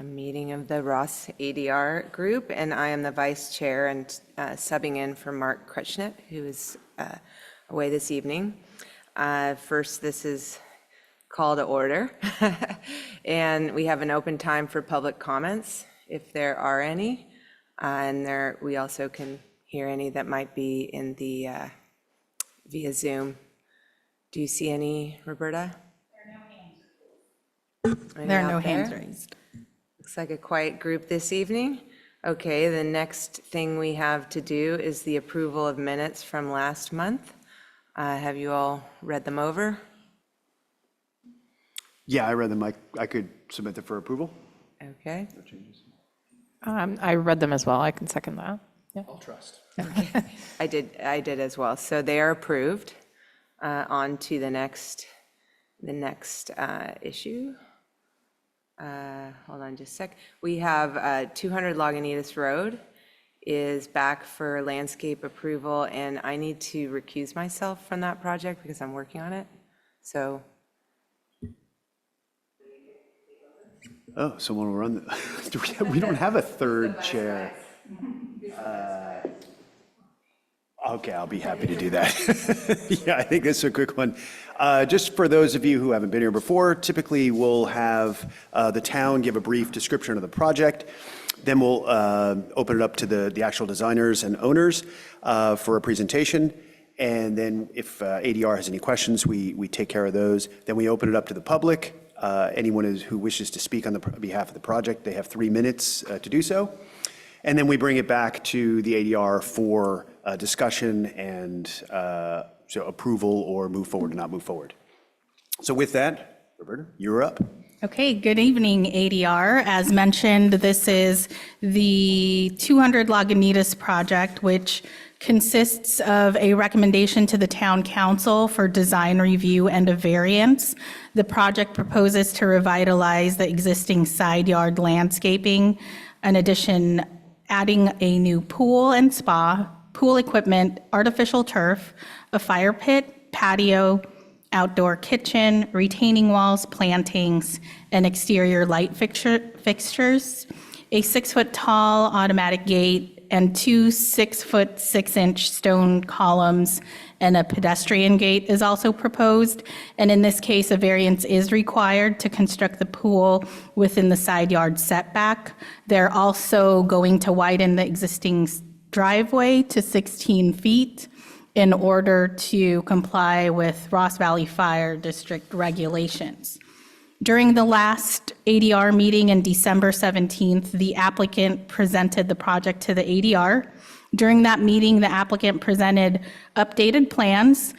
a meeting of the Ross ADR group, and I am the vice chair and subbing in for Mark Kretschnitt, who is away this evening. First, this is call to order, and we have an open time for public comments, if there are any, and we also can hear any that might be in the via Zoom. Do you see any, Roberta? There are no hands raised. Looks like a quiet group this evening. Okay, the next thing we have to do is the approval of minutes from last month. Have you all read them over? Yeah, I read them. I could submit them for approval. Okay. No changes. I read them as well. I can second that. Yeah. I'll trust. I did as well. So they are approved. On to the next issue. Hold on just a sec. We have 200 Lagunitas Road is back for landscape approval, and I need to recuse myself from that project because I'm working on it. So. Oh, someone will run we don't have a third chair. Okay, I'll be happy to do that. Yeah, I think this is a quick one. Just for those of you who haven't been here before, typically we'll have the town give a brief description of the project. Then we'll open it up to the actual designers and owners for a presentation. And then if ADR has any questions, we take care of those. Then we open it up to the public. Anyone who wishes to speak on behalf of the project, they have 3 minutes to do so. And then we bring it back to the ADR for discussion and so approval or move forward or not move forward. So with that, Roberta, you're up. Okay, good evening, ADR. As mentioned, this is the 200 Lagunitas project, which consists of a recommendation to the town council for design review and a variance. The project proposes to revitalize the existing side yard landscaping. In addition, adding a new pool and spa, pool equipment, artificial turf, a fire pit, patio, outdoor kitchen, retaining walls, plantings, and exterior light fixtures, a 6-foot-tall automatic gate, and 2 6-foot 6-inch stone columns, and a pedestrian gate is also proposed. And in this case, a variance is required to construct the pool within the side yard setback. They're also going to widen the existing driveway to 16 feet in order to comply with Ross Valley Fire District regulations. During the last ADR meeting in December 17th, the applicant presented the project to the ADR. During that meeting, the applicant presented updated plans,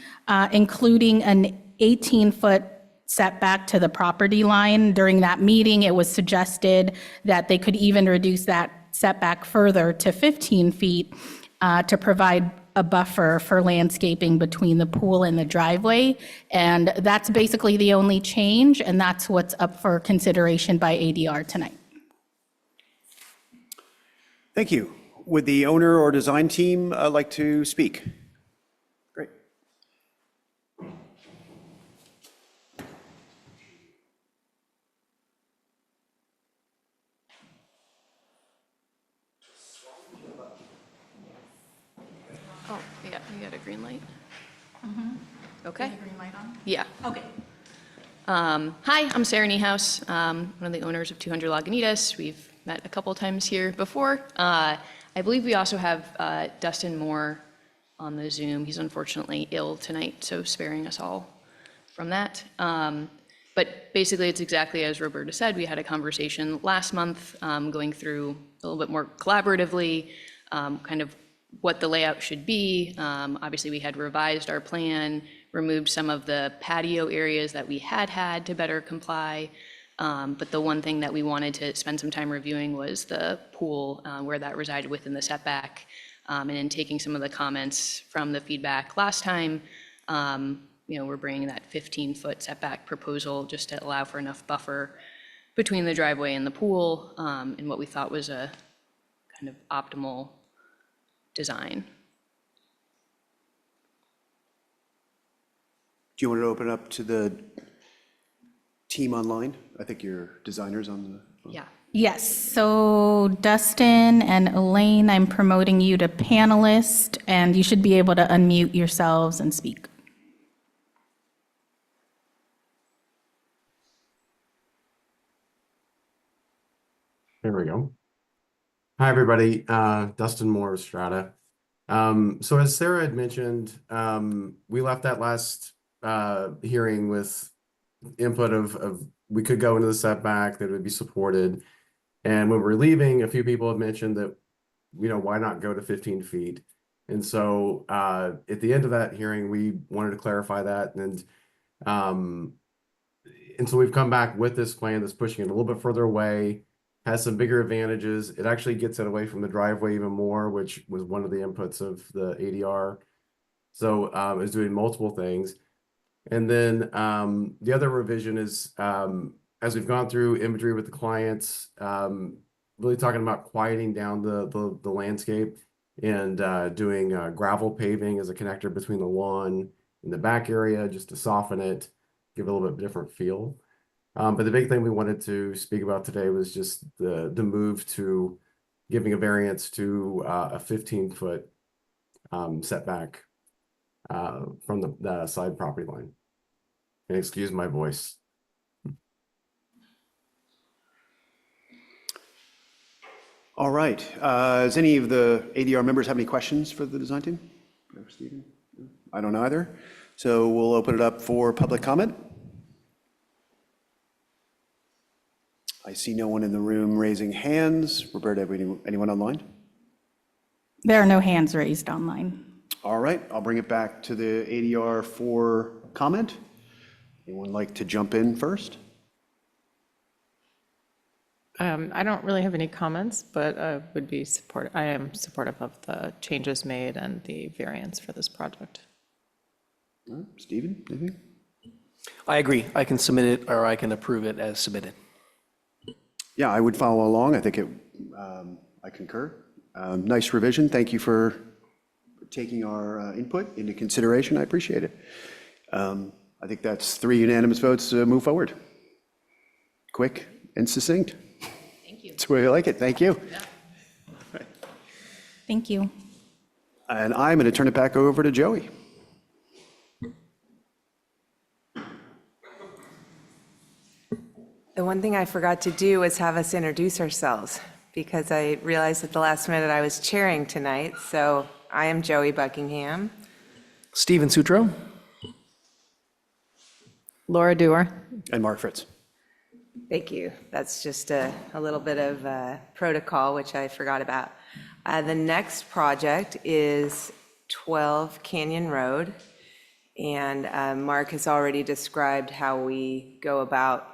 including an 18-foot setback to the property line. During that meeting, it was suggested that they could even reduce that setback further to 15 feet to provide a buffer for landscaping between the pool and the driveway. And that's basically the only change, and that's what's up for consideration by ADR tonight. Thank you. Would the owner or design team like to speak? Great. Oh, yeah, you got a green light? Okay. Green light on? Yeah. Okay. Hi, I'm Sarah Niehaus, one of the owners of 200 Lagunitas. We've met a couple times here before. I believe we also have Dustin Moore on the Zoom. He's unfortunately ill tonight, so sparing us all from that. But basically, it's exactly as Roberta said. We had a conversation last month going through a little bit more collaboratively, kind of what the layout should be. Obviously, we had revised our plan, removed some of the patio areas that we had to better comply. But the one thing that we wanted to spend some time reviewing was the pool, where that resided within the setback. And in taking some of the comments from the feedback last time, we're bringing that 15-foot setback proposal just to allow for enough buffer between the driveway and the pool, and what we thought was a kind of optimal design. Do you want to open it up to the team online? I think your designer's on the. Yeah. Yes, so Dustin and Elaine, I'm promoting you to panelist, and you should be able to unmute yourselves and speak. There we go. Hi, everybody. Dustin Moore, Strata. So as Sarah had mentioned, we left that last hearing with input of we could go into the setback, that it would be supported. And when we're leaving, a few people had mentioned that, why not go to 15 feet? And so at the end of that hearing, we wanted to clarify that. Um, and so we've come back with this plan that's pushing it a little bit further away, has some bigger advantages. It actually gets it away from the driveway even more, which was one of the inputs of the ADR. So it's doing multiple things. And then the other revision is, as we've gone through imagery with the clients, really talking about quieting down the landscape and doing gravel paving as a connector between the lawn and the back area, just to soften it, give it a little bit different feel. But the big thing we wanted to speak about today was just the move to giving a variance to a 15-foot setback from the side property line. And excuse my voice. All right. Does any of the ADR members have any questions for the design team? No, Stephen? No? I don't either. So we'll open it up for public comment. I see no one in the room raising hands. Roberta, anyone online? There are no hands raised online. All right, I'll bring it back to the ADR for comment. Anyone like to jump in first? I don't really have any comments, but I am supportive of the changes made and the variance for this project. All right, Stephen, anything? I agree. I can submit it or I can approve it as submitted. Yeah, I would follow along. I think I concur. Nice revision. Thank you for taking our input into consideration. I appreciate it. I think that's 3 unanimous votes to move forward. Quick and succinct. Thank you. That's the way I like it. Thank you. Thank you. And I'm going to turn it back over to Joey. The one thing I forgot to do was have us introduce ourselves, because I realized at the last minute I was chairing tonight. So I am Joey Buckingham. Stephen Sutro. Laura Dewar. And Mark Fritz. Thank you. That's just a little bit of protocol, which I forgot about. The next project is 12 Canyon Road. And Mark has already described how we go about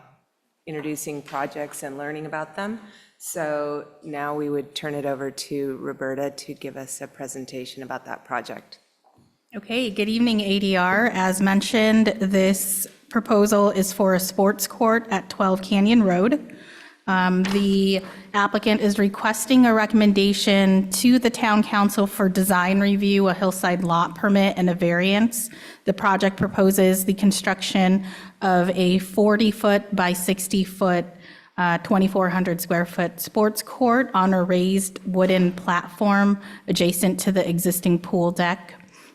introducing projects and learning about them. So now we would turn it over to Roberta to give us a presentation about that project. Okay, good evening, ADR. As mentioned, this proposal is for a sports court at 12 Canyon Road. The applicant is requesting a recommendation to the town council for design review, a hillside lot permit, and a variance. The project proposes the construction of a 40-foot by 60-foot, 2,400 square foot sports court on a raised wooden platform adjacent to the existing pool deck.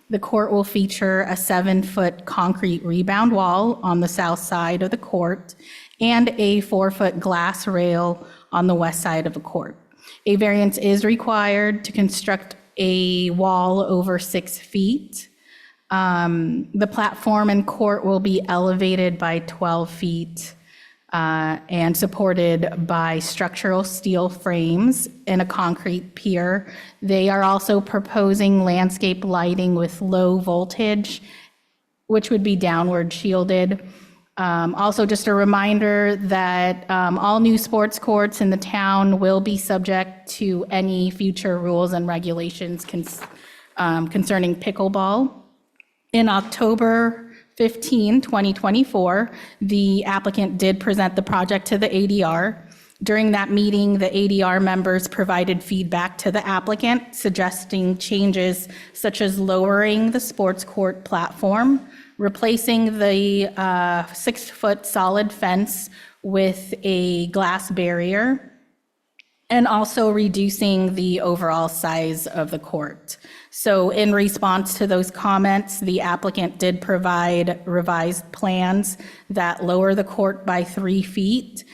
The court will feature a 7-foot concrete rebound wall on the south side of the court and a 4-foot glass rail on the west side of the court. A variance is required to construct a wall over 6 feet. The platform and court will be elevated by 12 feet and supported by structural steel frames and a concrete pier. They are also proposing landscape lighting with low voltage, which would be downward shielded. Also, just a reminder that all new sports courts in the town will be subject to any future rules and regulations concerning pickleball. In October 15, 2024, the applicant did present the project to the ADR. During that meeting, the ADR members provided feedback to the applicant, suggesting changes such as lowering the sports court platform, replacing the 6-foot solid fence with a glass barrier, and also reducing the overall size of the court. So in response to those comments, the applicant did provide revised plans that lower the court by 3 feet,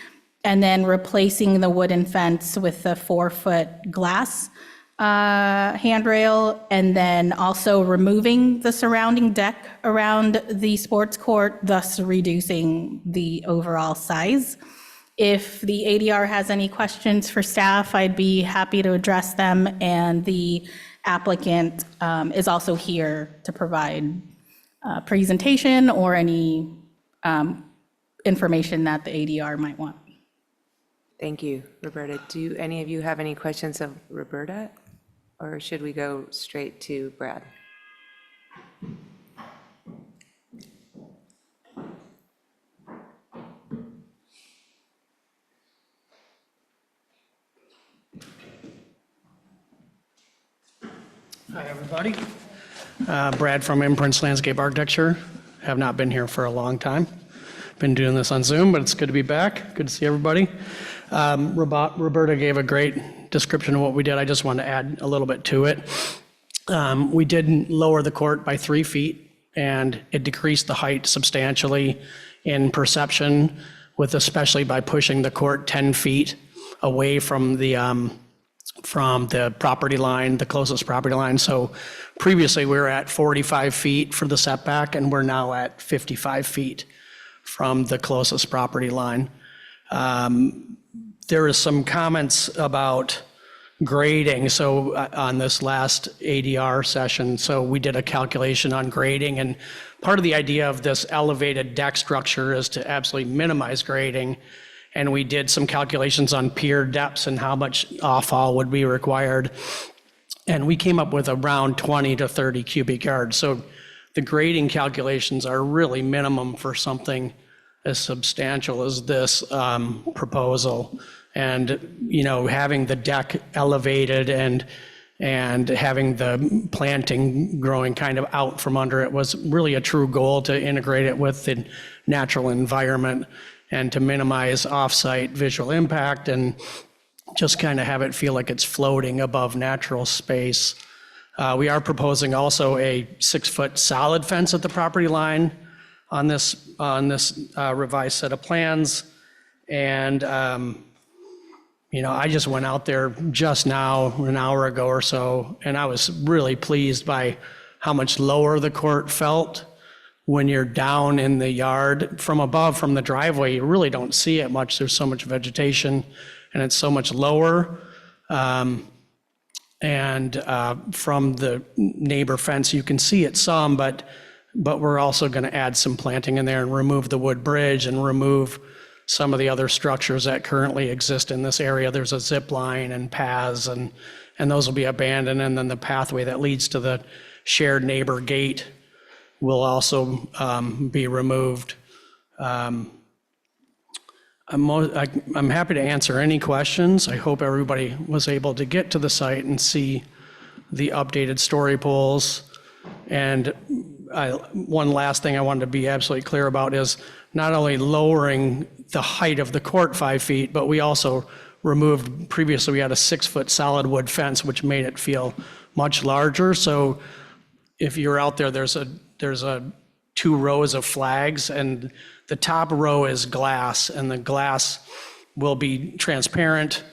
and then replacing the wooden fence with the 4-foot glass handrail, and then also removing the surrounding deck around the sports court, thus reducing the overall size. If the ADR has any questions for staff, I'd be happy to address them, and the applicant is also here to provide a presentation or any information that the ADR might want. Thank you, Roberta. Do any of you have any questions of Roberta? Or should we go straight to Brad? Hi, everybody. Brad from Imprints Landscape Architecture. Have not been here for a long time. Been doing this on Zoom, but it's good to be back. Good to see everybody. Roberta gave a great description of what we did. I just wanted to add a little bit to it. We did lower the court by 3 feet, and it decreased the height substantially in perception, with especially by pushing the court 10 feet away from the property line, the closest property line. So previously we were at 45 feet for the setback, and we're now at 55 feet from the closest property line. There is some comments about grading. So on this last ADR session, so we did a calculation on grading, and part of the idea of this elevated deck structure is to absolutely minimize grading. And we did some calculations on pier depths and how much off-fall would be required. And we came up with around 20 to 30 cubic yards. So the grading calculations are really minimum for something as substantial as this proposal. And, you know, having the deck elevated and having the planting growing kind of out from under it was really a true goal to integrate it with the natural environment and to minimize off-site visual impact and just kind of have it feel like it's floating above natural space. We are proposing also a 6-foot solid fence at the property line on this revised set of plans. And, you know, I just went out there just now, an hour ago or so, and I was really pleased by how much lower the court felt. When you're down in the yard from above, from the driveway, you really don't see it much. There's so much vegetation and it's so much lower. From the neighbor fence, you can see it some, but we're also going to add some planting in there and remove the wood bridge and remove some of the other structures that currently exist in this area. There's a zip line and paths, and those will be abandoned. And then the pathway that leads to the shared neighbor gate will also be removed. I'm happy to answer any questions. I hope everybody was able to get to the site and see the updated story poles. And one last thing I wanted to be absolutely clear about is not only lowering the height of the court 5 feet, but we also removed, previously we had a 6-foot solid wood fence, which made it feel much larger. So if you're out there, there's 2 rows of flags, and the top row is glass, and the glass will be transparent,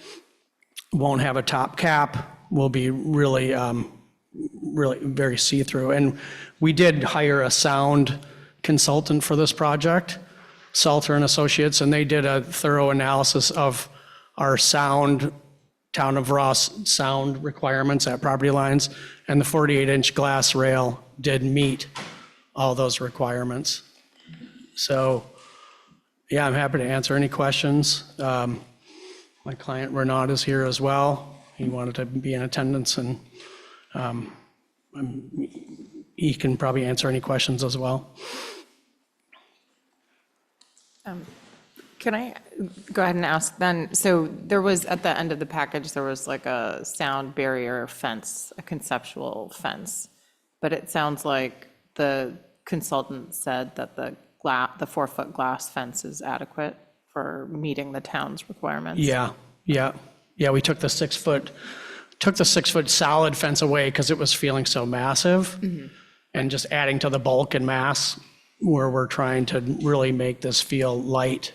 won't have a top cap, will be really very see-through. And we did hire a sound consultant for this project, Salter and Associates, and they did a thorough analysis of our sound, Town of Ross sound requirements at property lines, and the 48-inch glass rail did meet all those requirements. So, yeah, I'm happy to answer any questions. My client Renaud is here as well. He wanted to be in attendance, and he can probably answer any questions as well. Can I go ahead and ask then, so there was, at the end of the package, there was like a sound barrier fence, a conceptual fence, but it sounds like the consultant said that the 4-foot glass fence is adequate for meeting the town's requirements. Yeah. Yeah, we took the 6-foot solid fence away because it was feeling so massive. And just adding to the bulk and mass where we're trying to really make this feel light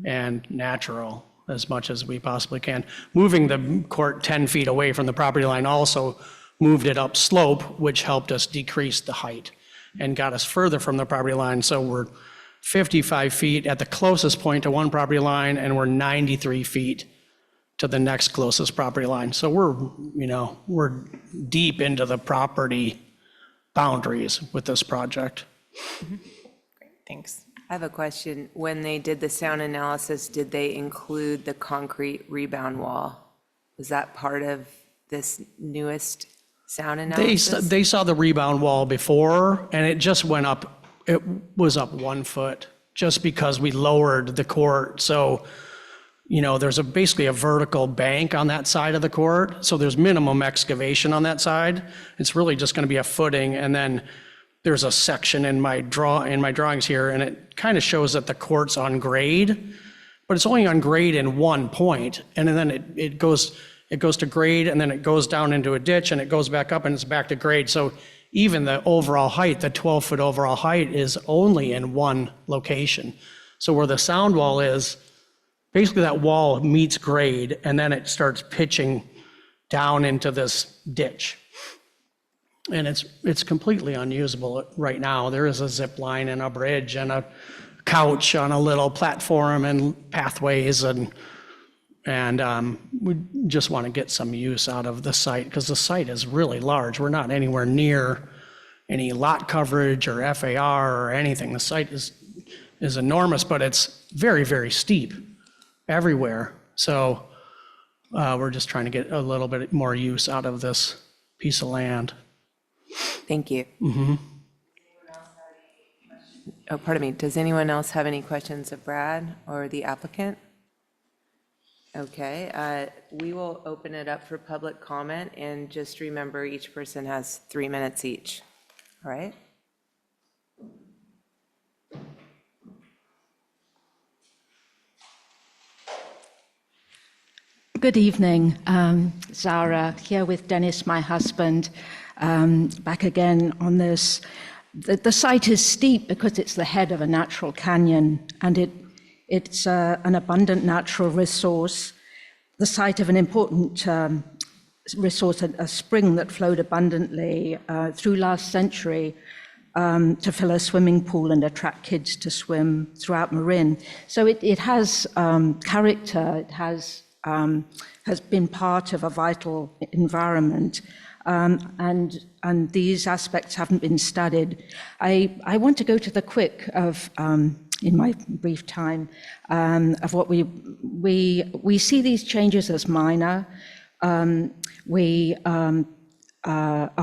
and natural as much as we possibly can. Moving the court 10 feet away from the property line also moved it up slope, which helped us decrease the height and got us further from the property line. So we're 55 feet at the closest point to one property line, and we're 93 feet to the next closest property line. So we're deep into the property boundaries with this project. Thanks. I have a question. When they did the sound analysis, did they include the concrete rebound wall? Was that part of this newest sound analysis? They saw the rebound wall before, and it just went up, it was up 1 foot, just because we lowered the court. So, there's basically a vertical bank on that side of the court, so there's minimum excavation on that side. It's really just gonna be a footing, and then there's a section in my drawings here, and it kind of shows that the court's on grade, but it's only on grade in one point, and then it goes to grade, and then it goes down into a ditch, and it goes back up, and it's back to grade. So even the overall height, the 12-foot overall height, is only in one location. So where the sound wall is, basically that wall meets grade, and then it starts pitching down into this ditch. And it's completely unusable right now. There is a zip line and a bridge and a couch on a little platform and pathways, and we just want to get some use out of the site because the site is really large. We're not anywhere near any lot coverage or FAR or anything. The site is enormous, but it's very, very steep everywhere. So we're just trying to get a little bit more use out of this piece of land. Thank you. Oh, pardon me. Does anyone else have any questions of Brad or the applicant? Okay, we will open it up for public comment, and just remember each person has 3 minutes each. All right? Good evening. Zara here with Dennis, my husband, back again on this. The site is steep because it's the head of a natural canyon, and it's an abundant natural resource, the site of an important resource, a spring that flowed abundantly through last century to fill a swimming pool and attract kids to swim throughout Marin. So it has character, it has been part of a vital environment, and these aspects haven't been studied. I want to go to the quick of, in my brief time, of what we see these changes as minor. We are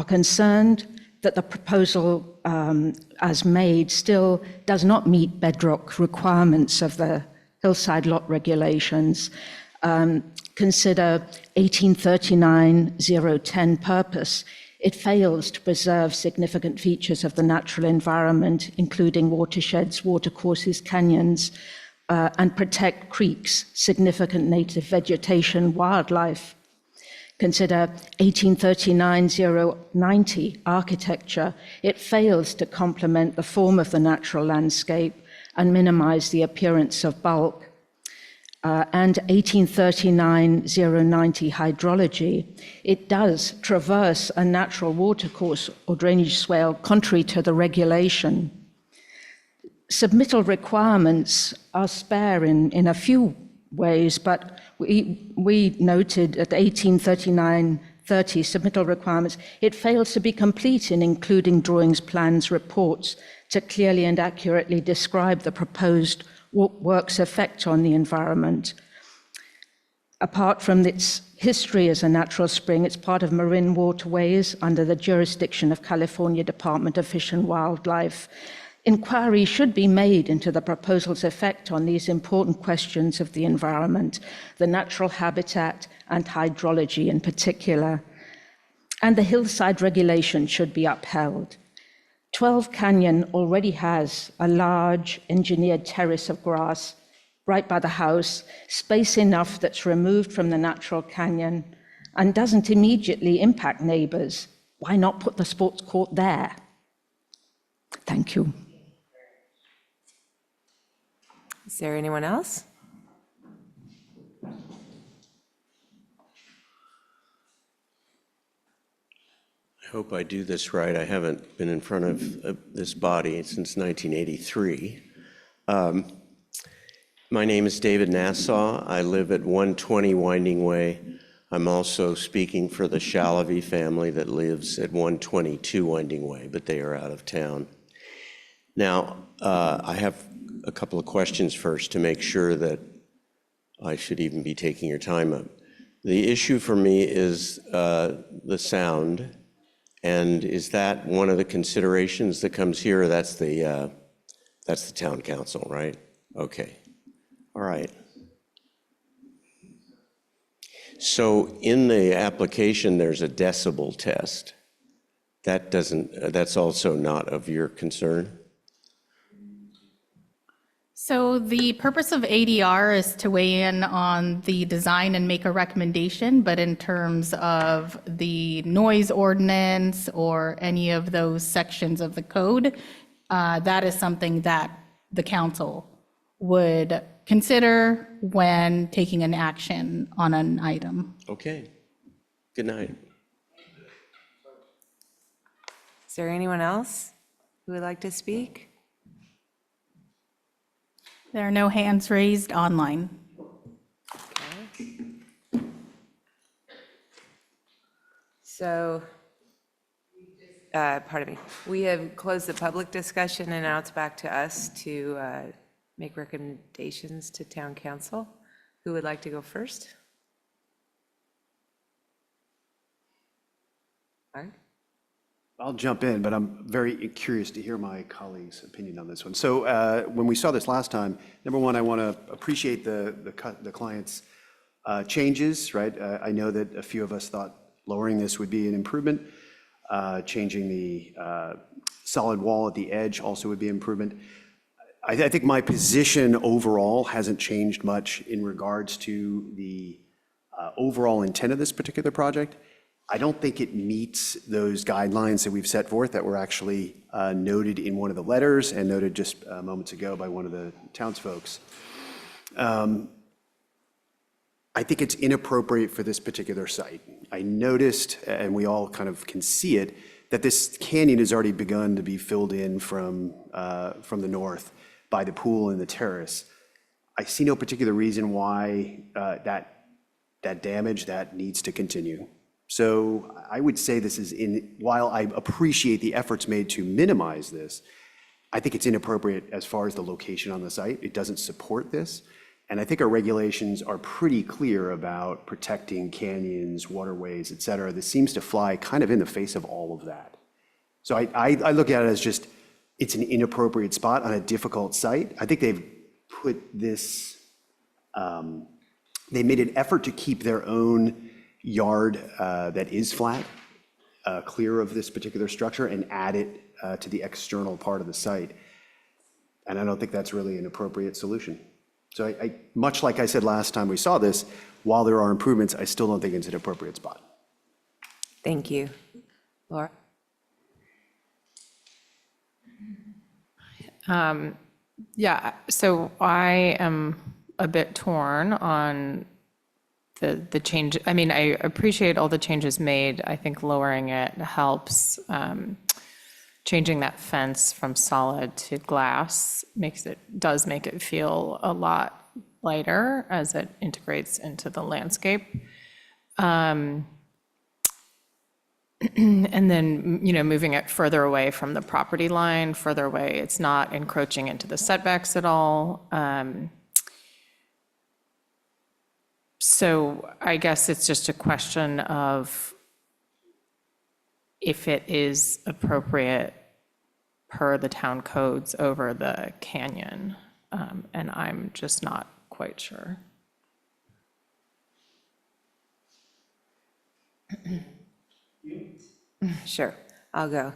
concerned that the proposal as made still does not meet bedrock requirements of the hillside lot regulations. Consider 1839-010 purpose. It fails to preserve significant features of the natural environment, including watersheds, watercourses, canyons, and protect creeks, significant native vegetation, wildlife. Consider 1839-090 architecture. It fails to complement the form of the natural landscape and minimize the appearance of bulk. And 1839-090 hydrology. It does traverse a natural watercourse or drainage swale contrary to the regulation. Submittal requirements are spare in a few ways, but we noted at 1839-30 submittal requirements, it fails to be complete in including drawings, plans, reports to clearly and accurately describe the proposed work's effect on the environment. Apart from its history as a natural spring, it's part of Marin waterways under the jurisdiction of California Department of Fish and Wildlife. Inquiry should be made into the proposal's effect on these important questions of the environment, the natural habitat and hydrology in particular. And the hillside regulation should be upheld. 12 Canyon already has a large engineered terrace of grass right by the house, space enough that's removed from the natural canyon and doesn't immediately impact neighbors. Why not put the sports court there? Thank you. Is there anyone else? I hope I do this right. I haven't been in front of this body since 1983. My name is David Nassau. I live at 120 Winding Way. I'm also speaking for the Shalavy family that lives at 122 Winding Way, but they are out of town. Now, I have a couple of questions first to make sure that I should even be taking your time up. The issue for me is the sound. And is that one of the considerations that comes here? Or that's the town council, right? Okay, all right. So in the application, there's a decibel test. That's also not of your concern? So the purpose of ADR is to weigh in on the design and make a recommendation, but in terms of the noise ordinance or any of those sections of the code, that is something that the council would consider when taking an action on an item. Okay, good night. Is there anyone else who would like to speak? There are no hands raised online. So, pardon me, we have closed the public discussion and now it's back to us to make recommendations to town council. Who would like to go first? Mark? I'll jump in, but I'm very curious to hear my colleagues' opinion on this one. So when we saw this last time, number one, I want to appreciate the client's changes, right? I know that a few of us thought lowering this would be an improvement. Changing the solid wall at the edge also would be an improvement. I think my position overall hasn't changed much in regards to the overall intent of this particular project. I don't think it meets those guidelines that we've set forth that were actually noted in one of the letters and noted just moments ago by one of the townsfolks. I think it's inappropriate for this particular site. I noticed, and we all kind of can see it, that this canyon has already begun to be filled in from the north by the pool and the terrace. I see no particular reason why that damage that needs to continue. So I would say this is while I appreciate the efforts made to minimize this, I think it's inappropriate as far as the location on the site. It doesn't support this. And I think our regulations are pretty clear about protecting canyons, waterways, et cetera. This seems to fly kind of in the face of all of that. So I look at it as just, it's an inappropriate spot on a difficult site. I think they've put this, they made an effort to keep their own yard that is flat clear of this particular structure and add it to the external part of the site. And I don't think that's really an appropriate solution. So I much like I said last time we saw this, while there are improvements, I still don't think it's an appropriate spot. Thank you. Laura? Yeah, so I am a bit torn on the change. I mean, I appreciate all the changes made. I think lowering it helps. Changing that fence from solid to glass does make it feel a lot lighter as it integrates into the landscape. And then, moving it further away from the property line, further away, it's not encroaching into the setbacks at all. So I guess it's just a question of if it is appropriate per the town codes over the canyon, and I'm just not quite sure. Sure, I'll go.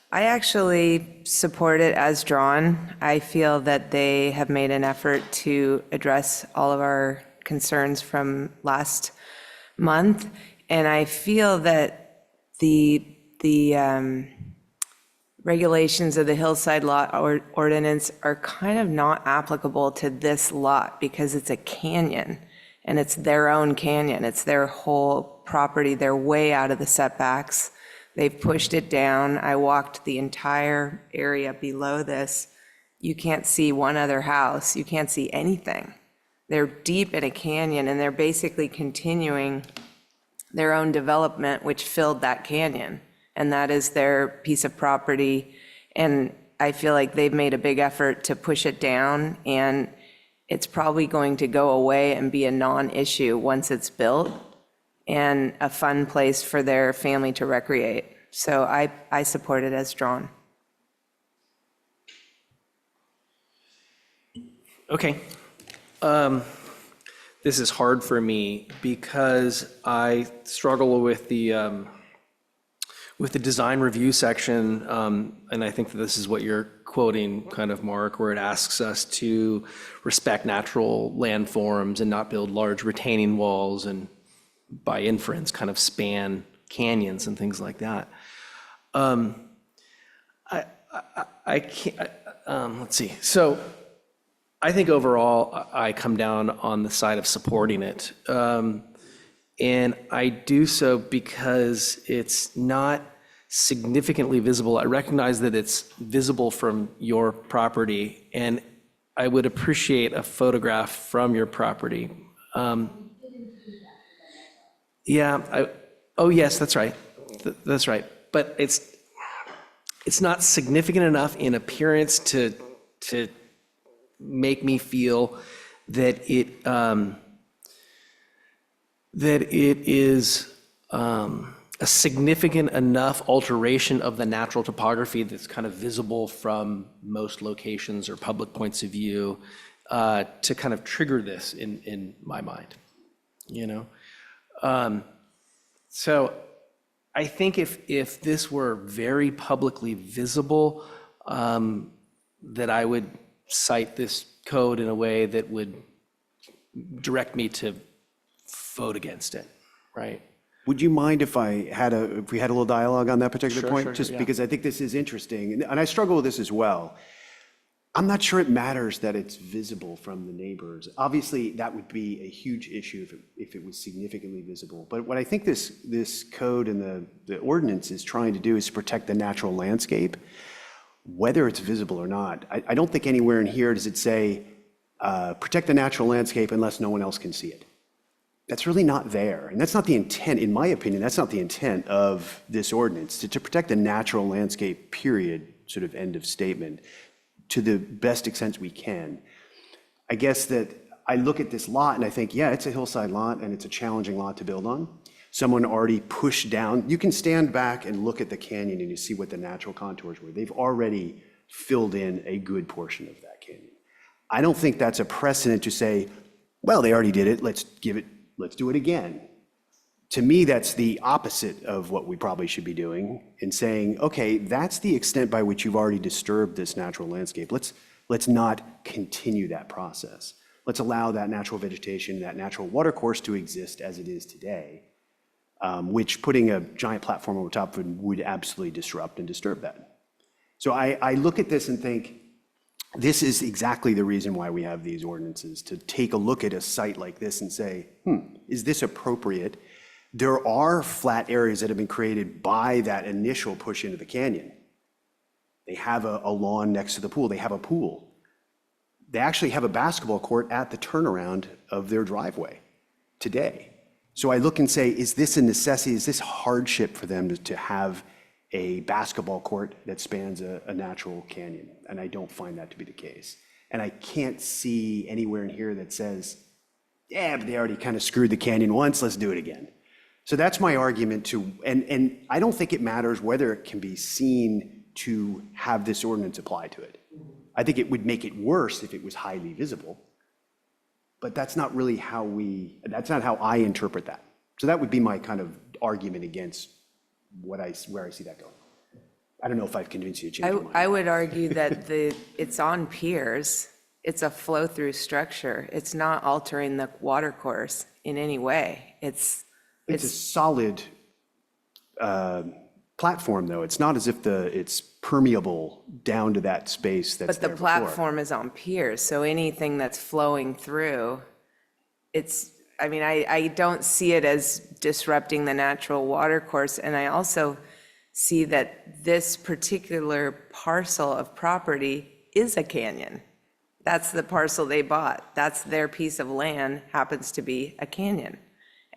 I actually support it as drawn. I feel that they have made an effort to address all of our concerns from last month. And I feel that the regulations of the hillside lot ordinance are kind of not applicable to this lot because it's a canyon and it's their own canyon. It's their whole property. They're way out of the setbacks. They've pushed it down. I walked the entire area below this. You can't see one other house. You can't see anything. They're deep in a canyon and they're basically continuing their own development, which filled that canyon. And that is their piece of property. And I feel like they've made a big effort to push it down, and it's probably going to go away and be a non-issue once it's built and a fun place for their family to recreate. So I support it as drawn. Okay. This is hard for me because I struggle with the design review section, and I think that this is what you're quoting, kind of, Mark, where it asks us to respect natural landforms and not build large retaining walls and, by inference, kind of span canyons and things like that. I can't. Let's see. So I think overall I come down on the side of supporting it. And I do so because it's not significantly visible. I recognize that it's visible from your property, and I would appreciate a photograph from your property. Oh yes, that's right. That's right. But it's not significant enough in appearance to make me feel that it is a significant enough alteration of the natural topography that's kind of visible from most locations or public points of view to kind of trigger this in my mind, you know? So I think if this were very publicly visible, that I would cite this code in a way that would direct me to vote against it, right? Would you mind if we had a little dialogue on that particular point? Sure, Just yeah. because I think this is interesting, and I struggle with this as well. I'm not sure it matters that it's visible from the neighbors. Obviously, that would be a huge issue if it was significantly visible. But what I think this code and the ordinance is trying to do is protect the natural landscape, whether it's visible or not. I don't think anywhere in here does it say, protect the natural landscape unless no one else can see it. That's really not there. And that's not the intent, in my opinion, that's not the intent of this ordinance, to protect the natural landscape, period, sort of end of statement, to the best extent we can. I guess that I look at this lot and I think, yeah, it's a hillside lot and it's a challenging lot to build on. Someone already pushed down. You can stand back and look at the canyon and you see what the natural contours were. They've already filled in a good portion of that canyon. I don't think that's a precedent to say, well, they already did it, let's do it again. To me, that's the opposite of what we probably should be doing, in saying, okay, that's the extent by which you've already disturbed this natural landscape. Let's not continue that process. Let's allow that natural vegetation, that natural watercourse to exist as it is today, which putting a giant platform over top of it would absolutely disrupt and disturb that. So I look at this and think, this is exactly the reason why we have these ordinances, to take a look at a site like this and say, is this appropriate? There are flat areas that have been created by that initial push into the canyon. They have a lawn next to the pool. They have a pool. They actually have a basketball court at the turnaround of their driveway today. So I look and say, is this a necessity? Is this hardship for them to have a basketball court that spans a natural canyon? And I don't find that to be the case. And I can't see anywhere in here that says, yeah, but they already kind of screwed the canyon once, let's do it again. So that's my argument too. And I don't think it matters whether it can be seen to have this ordinance apply to it. I think it would make it worse if it was highly visible. But that's not really that's not how I interpret that. So that would be my kind of argument against where I see that going. I don't know if I've convinced you to change your mind. I would argue that it's on piers. It's a flow-through structure. It's not altering the water course in any way. It's a solid platform, though. It's not as if it's permeable down to that space that's But the there before. platform is on piers, so anything that's flowing through, I don't see it as disrupting the natural water course. And I also see that this particular parcel of property is a canyon. That's the parcel they bought. That's their piece of land, happens to be a canyon.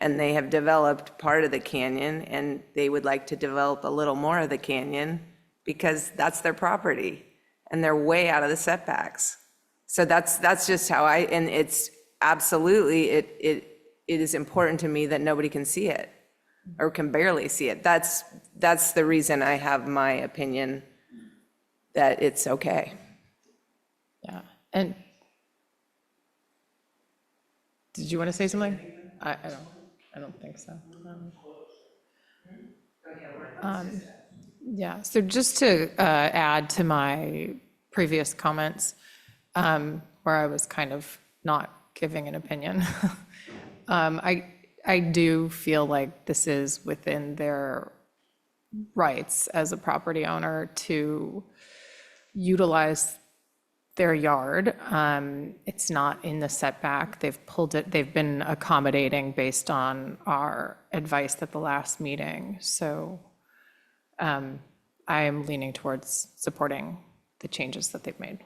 And they have developed part of the canyon, and they would like to develop a little more of the canyon because that's their property, and they're way out of the setbacks. So that's just how and it's absolutely, it is important to me that nobody can see it or can barely see it. That's the reason I have my opinion that it's okay. Yeah, and did you want to say something? I don't think so. Yeah, so just to add to my previous comments, where I was kind of not giving an opinion, I do feel like this is within their rights as a property owner to utilize their yard. It's not in the setback. They've been accommodating based on our advice at the last meeting. So I am leaning towards supporting the changes that they've made.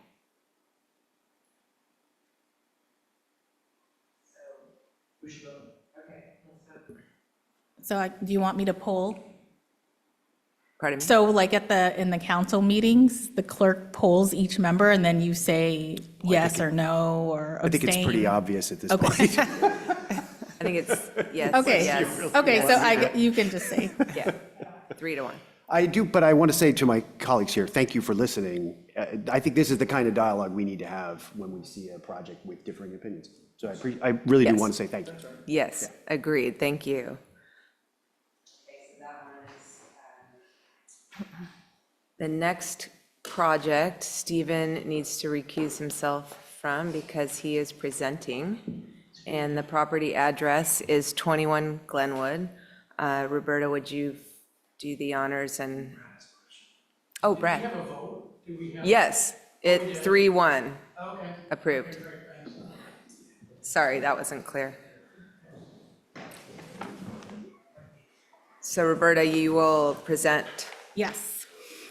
So do you want me to poll? Pardon me? So like in the council meetings, the clerk polls each member and then you say yes or no or abstain? I think it's pretty obvious at this Okay. point. I think it's yes, Okay, yes. okay, so you can just say. Yeah, 3-1. I do, but I want to say to my colleagues here, thank you for listening. I think this is the kind of dialogue we need to have when we see a project with differing opinions. So I really do Yes. want to say thank you. Yes, agreed, thank you. The next project, Stephen needs to recuse himself from because he is presenting, and the property address is 21 Glenwood. Roberta, would you do the honors and? Oh, Brad. Do we have a vote? Yes, 3-1. Okay. Approved. Sorry, that wasn't clear. So Roberta, you will present. Yes.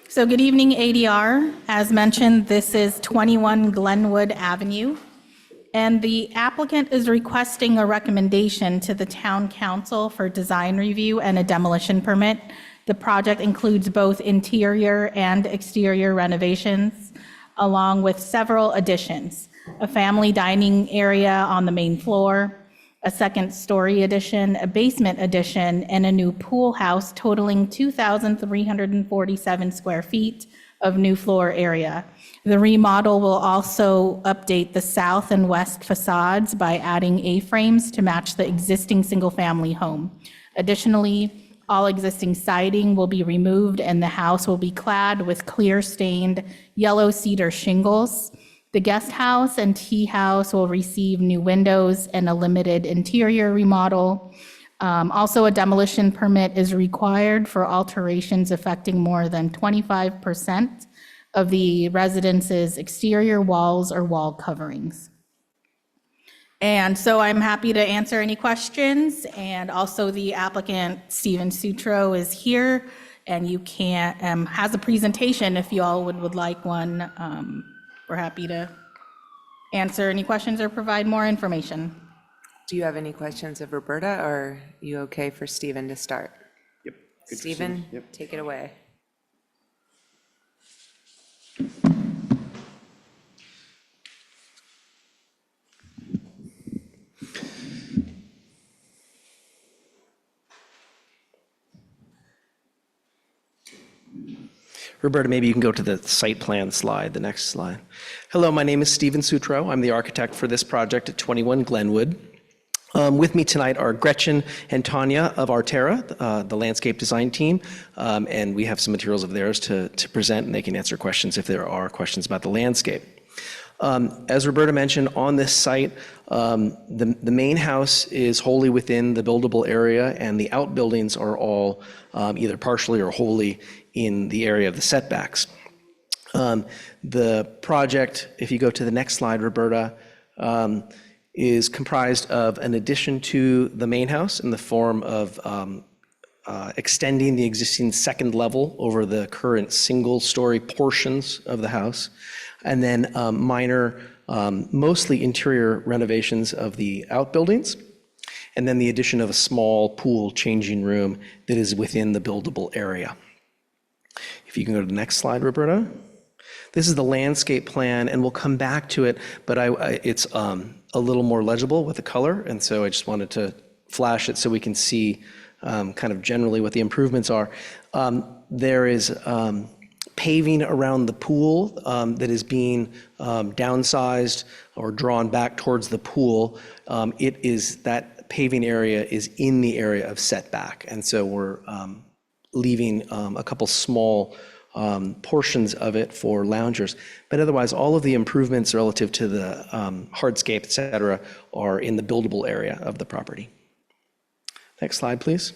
So good evening, ADR. As mentioned, this is 21 Glenwood Avenue, and the applicant is requesting a recommendation to the town council for design review and a demolition permit. The project includes both interior and exterior renovations, along with several additions: a family dining area on the main floor, a second-story addition, a basement addition, and a new pool house totaling 2,347 square feet of new floor area. The remodel will also update the south and west facades by adding A-frames to match the existing single-family home. Additionally, all existing siding will be removed and the house will be clad with clear-stained yellow cedar shingles. The guest house and tea house will receive new windows and a limited interior remodel. Also, a demolition permit is required for alterations affecting more than 25% of the residence's exterior walls or wall coverings. And so I'm happy to answer any questions. And also the applicant, Stephen Sutro, is here, and you can, has a presentation if you all would like one. We're happy to answer any questions or provide more information. Do you have any questions of Roberta, or are you okay for Stephen to start? Yep. Good for Stephen, Yep. take it away. Roberta, maybe you can go to the site plan slide, the next slide. Hello, my name is Stephen Sutro. I'm the architect for this project at 21 Glenwood. With me tonight are Gretchen and Tanya of Arterra, the landscape design team, and we have some materials of theirs to present, and they can answer questions if there are questions about the landscape. As Roberta mentioned, on this site, the main house is wholly within the buildable area, and the outbuildings are all either partially or wholly in the area of the setbacks. The project, if you go to the next slide, Roberta, is comprised of an addition to the main house in the form of extending the existing second level over the current single-story portions of the house, and then minor, mostly interior renovations of the outbuildings, and then the addition of a small pool changing room that is within the buildable area. If you can go to the next slide, Roberta. This is the landscape plan, and we'll come back to it, but it's a little more legible with the color, and so I just wanted to flash it so we can see kind of generally what the improvements are. There is paving around the pool that is being downsized or drawn back towards the pool. That paving area is in the area of setback, and so we're leaving a couple small portions of it for loungers. But otherwise, all of the improvements relative to the hardscape, et cetera, are in the buildable area of the property. Next slide, please.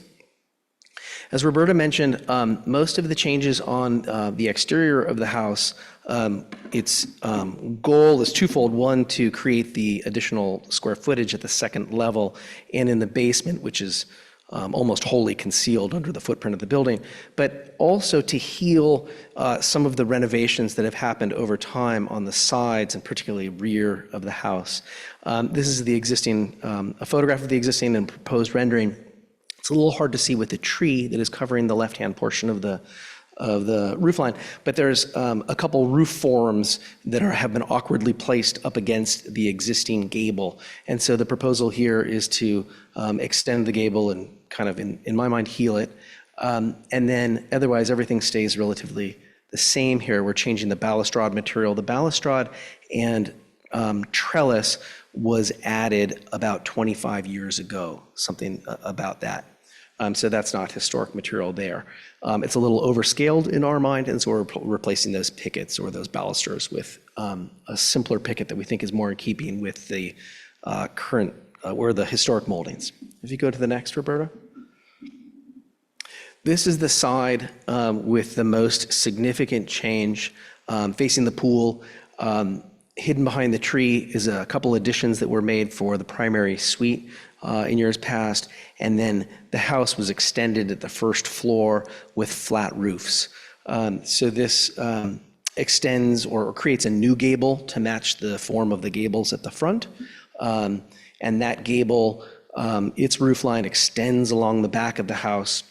As Roberta mentioned, most of the changes on the exterior of the house, its goal is twofold. One, to create the additional square footage at the second level and in the basement, which is almost wholly concealed under the footprint of the building, but also to heal some of the renovations that have happened over time on the sides and particularly rear of the house. This is the existing, a photograph of the existing and proposed rendering. It's a little hard to see with the tree that is covering the left-hand portion of the roof line, but there's a couple roof forms that have been awkwardly placed up against the existing gable. And so the proposal here is to extend the gable and kind of, in my mind, heal it. And then otherwise, everything stays relatively the same here. We're changing the balustrade material. The balustrade and trellis was added about 25 years ago, something about that. So that's not historic material there. It's a little overscaled in our mind, and so we're replacing those pickets or those balusters with a simpler picket that we think is more in keeping with the current or the historic moldings. If you go to the next, Roberta. This is the side with the most significant change facing the pool. Hidden behind the tree is a couple additions that were made for the primary suite in years past, and then the house was extended at the first floor with flat roofs. So this extends or creates a new gable to match the form of the gables at the front, and that gable, its roof line extends along the back of the house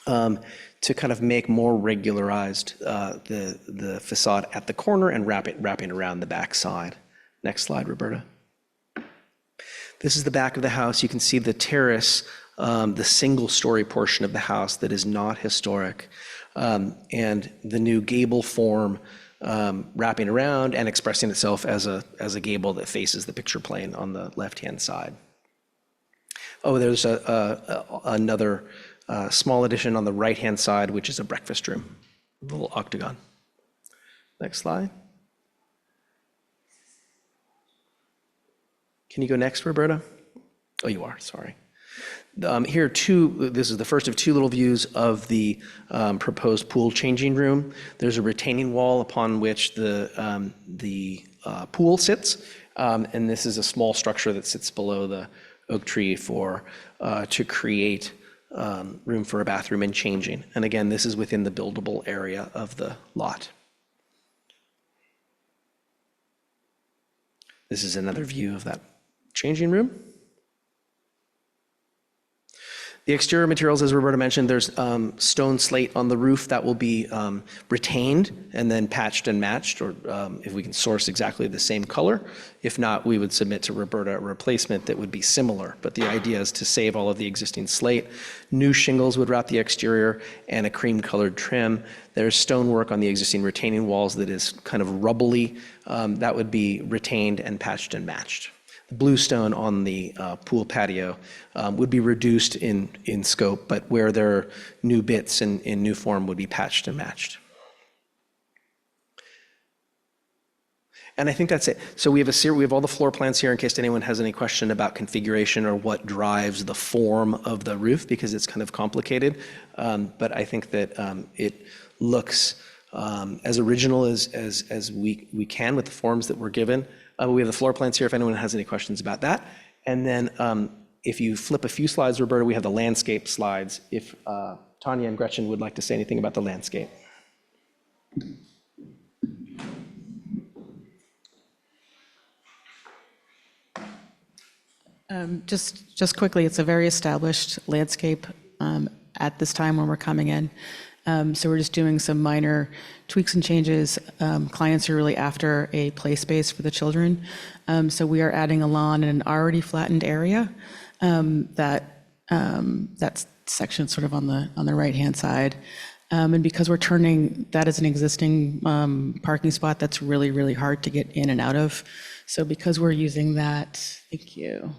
to kind of make more regularized the facade at the corner and wrapping around the back side. Next slide, Roberta. This is the back of the house. You can see the terrace, the single-story portion of the house that is not historic, and the new gable form wrapping around and expressing itself as a gable that faces the picture plane on the left-hand side. Oh, there's another small addition on the right-hand side, which is a breakfast room, a little octagon. Next slide. Can you go next, Roberta? Oh, you are, sorry. Here are this is the first of two little views of the proposed pool changing room. There's a retaining wall upon which the pool sits, and this is a small structure that sits below the oak tree to create room for a bathroom and changing. And again, this is within the buildable area of the lot. This is another view of that changing room. The exterior materials, as Roberta mentioned, there's stone slate on the roof that will be retained and then patched and matched, or if we can source exactly the same color. If not, we would submit to Roberta a replacement that would be similar. But the idea is to save all of the existing slate. New shingles would wrap the exterior and a cream-colored trim. There's stonework on the existing retaining walls that is kind of rubbly. That would be retained and patched and matched. bluestone on the pool patio would be reduced in scope, but where there are new bits in new form would be patched and matched. And I think that's it. So we have all the floor plans here in case anyone has any question about configuration or what drives the form of the roof, because it's kind of complicated. But I think that it looks as original as we can with the forms that we're given. We have the floor plans here if anyone has any questions about that. And then if you flip a few slides, Roberta, we have the landscape slides. If Tanya and Gretchen would like to say anything about the landscape. Just quickly, it's a very established landscape at this time when we're coming in. So we're just doing some minor tweaks and changes. Clients are really after a play space for the children. So we are adding a lawn in an already flattened area. That's section sort of on the right-hand side. And because we're turning that as an existing parking spot, that's really, really hard to get in and out of. So because we're using that, thank you.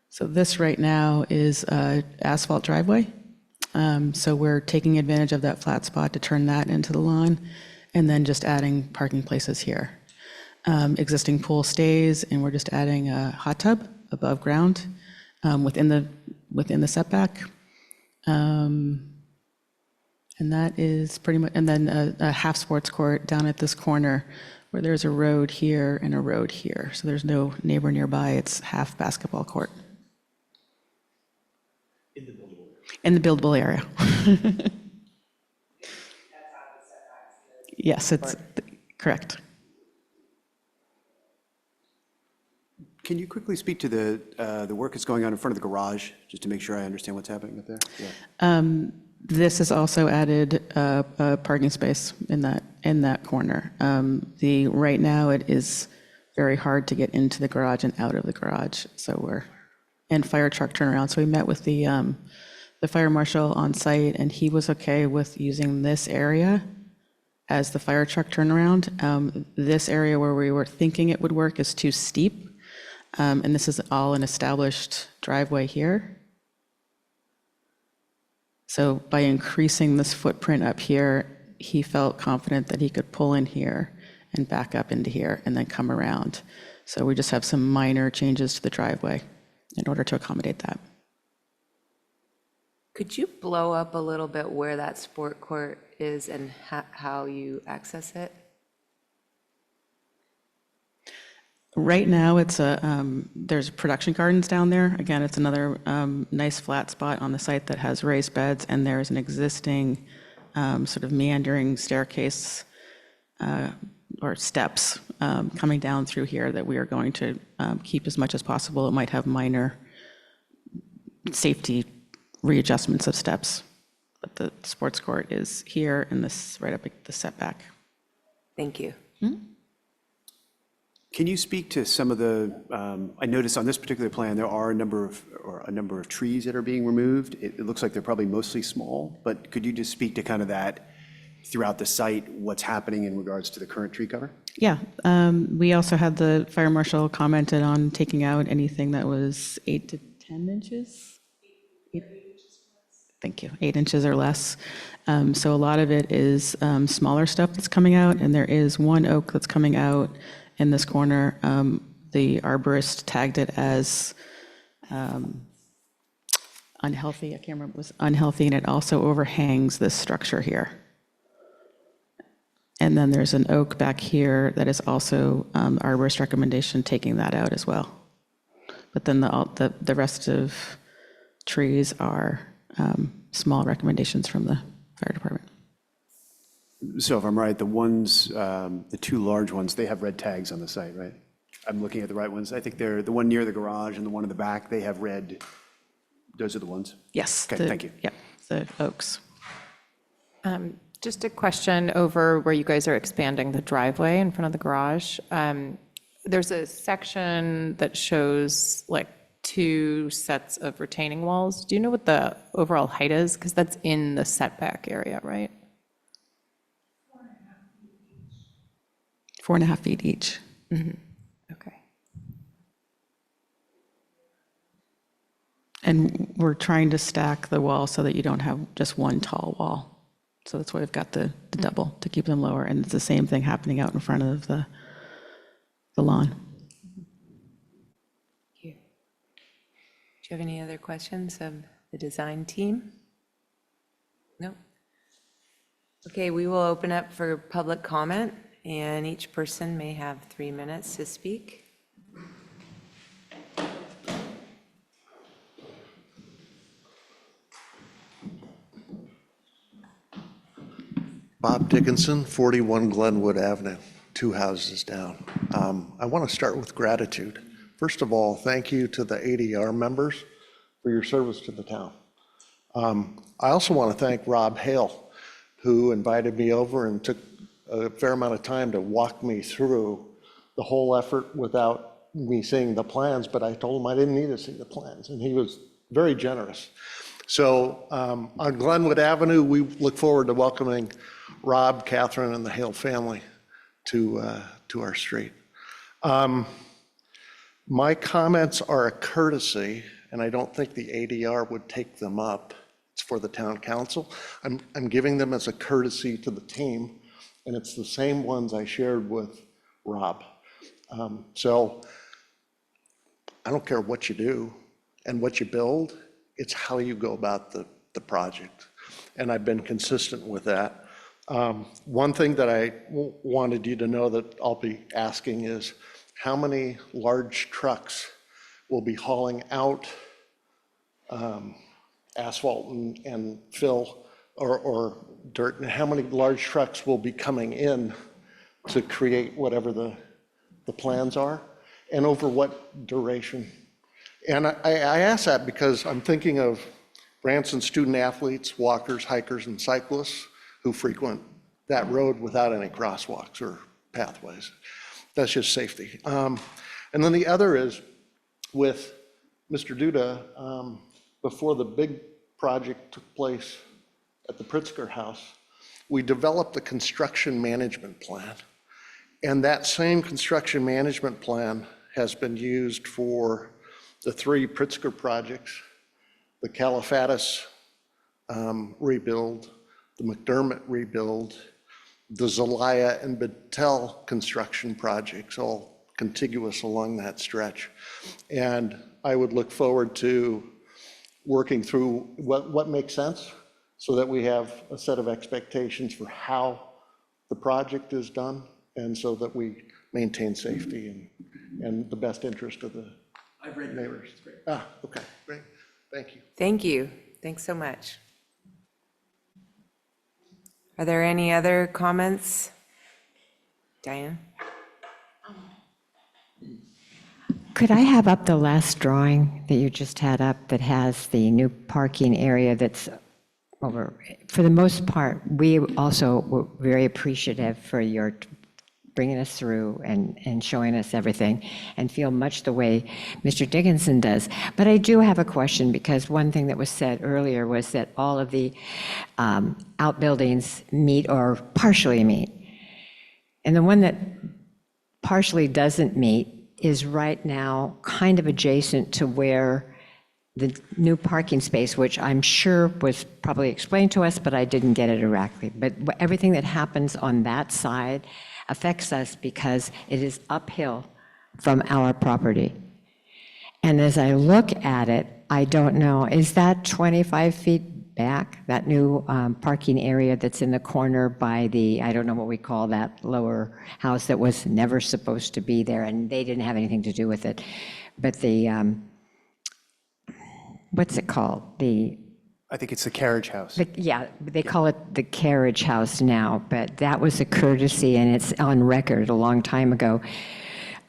So this right now is an asphalt driveway. So we're taking advantage of that flat spot to turn that into the lawn and then just adding parking places here. Existing pool stays, and we're just adding a hot tub above ground within the setback. And that is pretty much, and then a half sports court down at this corner where there's a road here and a road here. So there's no neighbor nearby. It's half basketball court. In the buildable area. Yes, it's correct. Can you quickly speak to the work that's going on in front of the garage, just to make sure I understand what's happening up there? Yeah. This has also added a parking space in that corner. Right now it is very hard to get into the garage and out of the garage. And fire truck turnaround. So we met with the fire marshal on site, and he was okay with using this area as the fire truck turnaround. This area where we were thinking it would work is too steep. And this is all an established driveway here. So by increasing this footprint up here, he felt confident that he could pull in here and back up into here and then come around. So we just have some minor changes to the driveway in order to accommodate that. Could you blow up a little bit where that sport court is and how you access it? Right now, there's production gardens down there. Again, it's another nice flat spot on the site that has raised beds, and there's an existing sort of meandering staircase or steps coming down through here that we are going to keep as much as possible. It might have minor safety readjustments of steps, but the sports court is here and this right up at the setback. Thank you. Can you speak to some of the, I noticed on this particular plan, there are a number of trees that are being removed. It looks like they're probably mostly small, but could you just speak to kind of that throughout the site, what's happening in regards to the current tree cover? Yeah, we also had the fire marshal commented on taking out anything that was 8 to 10 inches. Thank you, 8 inches or less. So a lot of it is smaller stuff that's coming out, and there is one oak that's coming out in this corner. The arborist tagged it as unhealthy. I can't remember, it was unhealthy, and it also overhangs this structure here. And then there's an oak back here that is also arborist recommendation taking that out as well. But then the rest of trees are small recommendations from the fire department. So if I'm right, the two large ones, they have red tags on the site, right? I'm looking at the right ones. I think they're the one near the garage and the one in the back, they have red. Those are the ones? Yes. Okay, thank you. Yeah, the oaks. Just a question over where you guys are expanding the driveway in front of the garage. There's a section that shows like 2 sets of retaining walls. Do you know what the overall height is? Because that's in the setback area, right? 4.5 feet each. Okay. And we're trying to stack the wall so that you don't have just one tall wall. So that's why we've got the double to keep them lower. And it's the same thing happening out in front of the lawn. Thank you. Do you have any other questions of the design team? No? Okay, we will open up for public comment, and each person may have 3 minutes to speak. Bob Dickinson, 41 Glenwood Avenue, 2 houses down. I want to start with gratitude. First of all, thank you to the ADR members for your service to the town. I also want to thank Rob Hale, who invited me over and took a fair amount of time to walk me through the whole effort without me seeing the plans, but I told him I didn't need to see the plans, and he was very generous. So on Glenwood Avenue, we look forward to welcoming Rob, Catherine, and the Hale family to our street. My comments are a courtesy, and I don't think the ADR would take them up. It's for the town council. I'm giving them as a courtesy to the team, and it's the same ones I shared with Rob. So I don't care what you do and what you build, it's how you go about the project. And I've been consistent with that. One thing that I wanted you to know that I'll be asking is how many large trucks will be hauling out asphalt and fill or dirt, and how many large trucks will be coming in to create whatever the plans are, and over what duration. And I ask that because I'm thinking of Branson student athletes, walkers, hikers, and cyclists who frequent that road without any crosswalks or pathways. That's just safety. And then the other is with Mr. Duda, before the big project took place at the Pritzker House, we developed a construction management plan. And that same construction management plan has been used for the 3 Pritzker projects, the Califatis rebuild, the McDermott rebuild, the Zelaya and Battelle construction projects, all contiguous along that stretch. And I would look forward to working through what makes sense so that we have a set of expectations for how the project is done, and so that we maintain safety and the best interest of the neighbors. Okay, great. Thank you. Thank you. Thanks so much. Are there any other comments? Diane? Could I have up the last drawing that you just had up that has the new parking area that's over? For the most part, we also were very appreciative for your bringing us through and showing us everything, and feel much the way Mr. Dickinson does. But I do have a question, because one thing that was said earlier was that all of the outbuildings meet or partially meet. And the one that partially doesn't meet is right now kind of adjacent to where the new parking space, which I'm sure was probably explained to us, but I didn't get it directly. But everything that happens on that side affects us because it is uphill from our property. And as I look at it, I don't know, is that 25 feet back, that new parking area that's in the corner by the, I don't know what we call that lower house that was never supposed to be there, and they didn't have anything to do with it. But the, what's it called? I think it's the carriage house. Yeah, they call it the carriage house now, but that was a courtesy, and it's on record a long time ago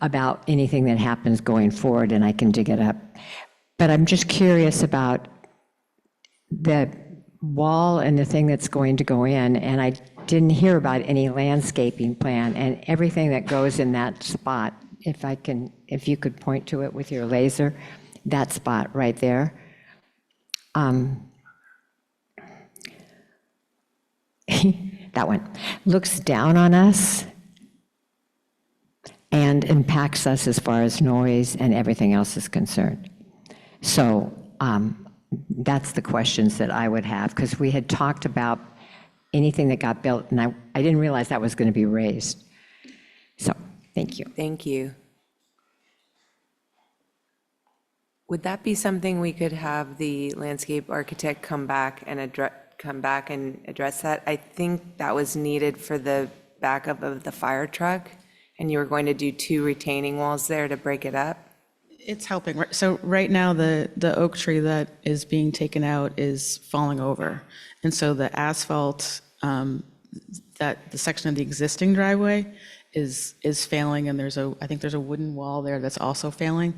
about anything that happens going forward, and I can dig it up. But I'm just curious about the wall and the thing that's going to go in, and I didn't hear about any landscaping plan, and everything that goes in that spot, if you could point to it with your laser, that spot right there. That one looks down on us and impacts us as far as noise and everything else is concerned. So that's the questions that I would have, because we had talked about anything that got built, and I didn't realize that was going to be raised. So, thank you. Thank you. Would that be something we could have the landscape architect come back and address that? I think that was needed for the backup of the fire truck, and you were going to do 2 retaining walls there to break it up? It's helping. So right now, the oak tree that is being taken out is falling over. And so the asphalt, that the section of the existing driveway is failing, and I think there's a wooden wall there that's also failing.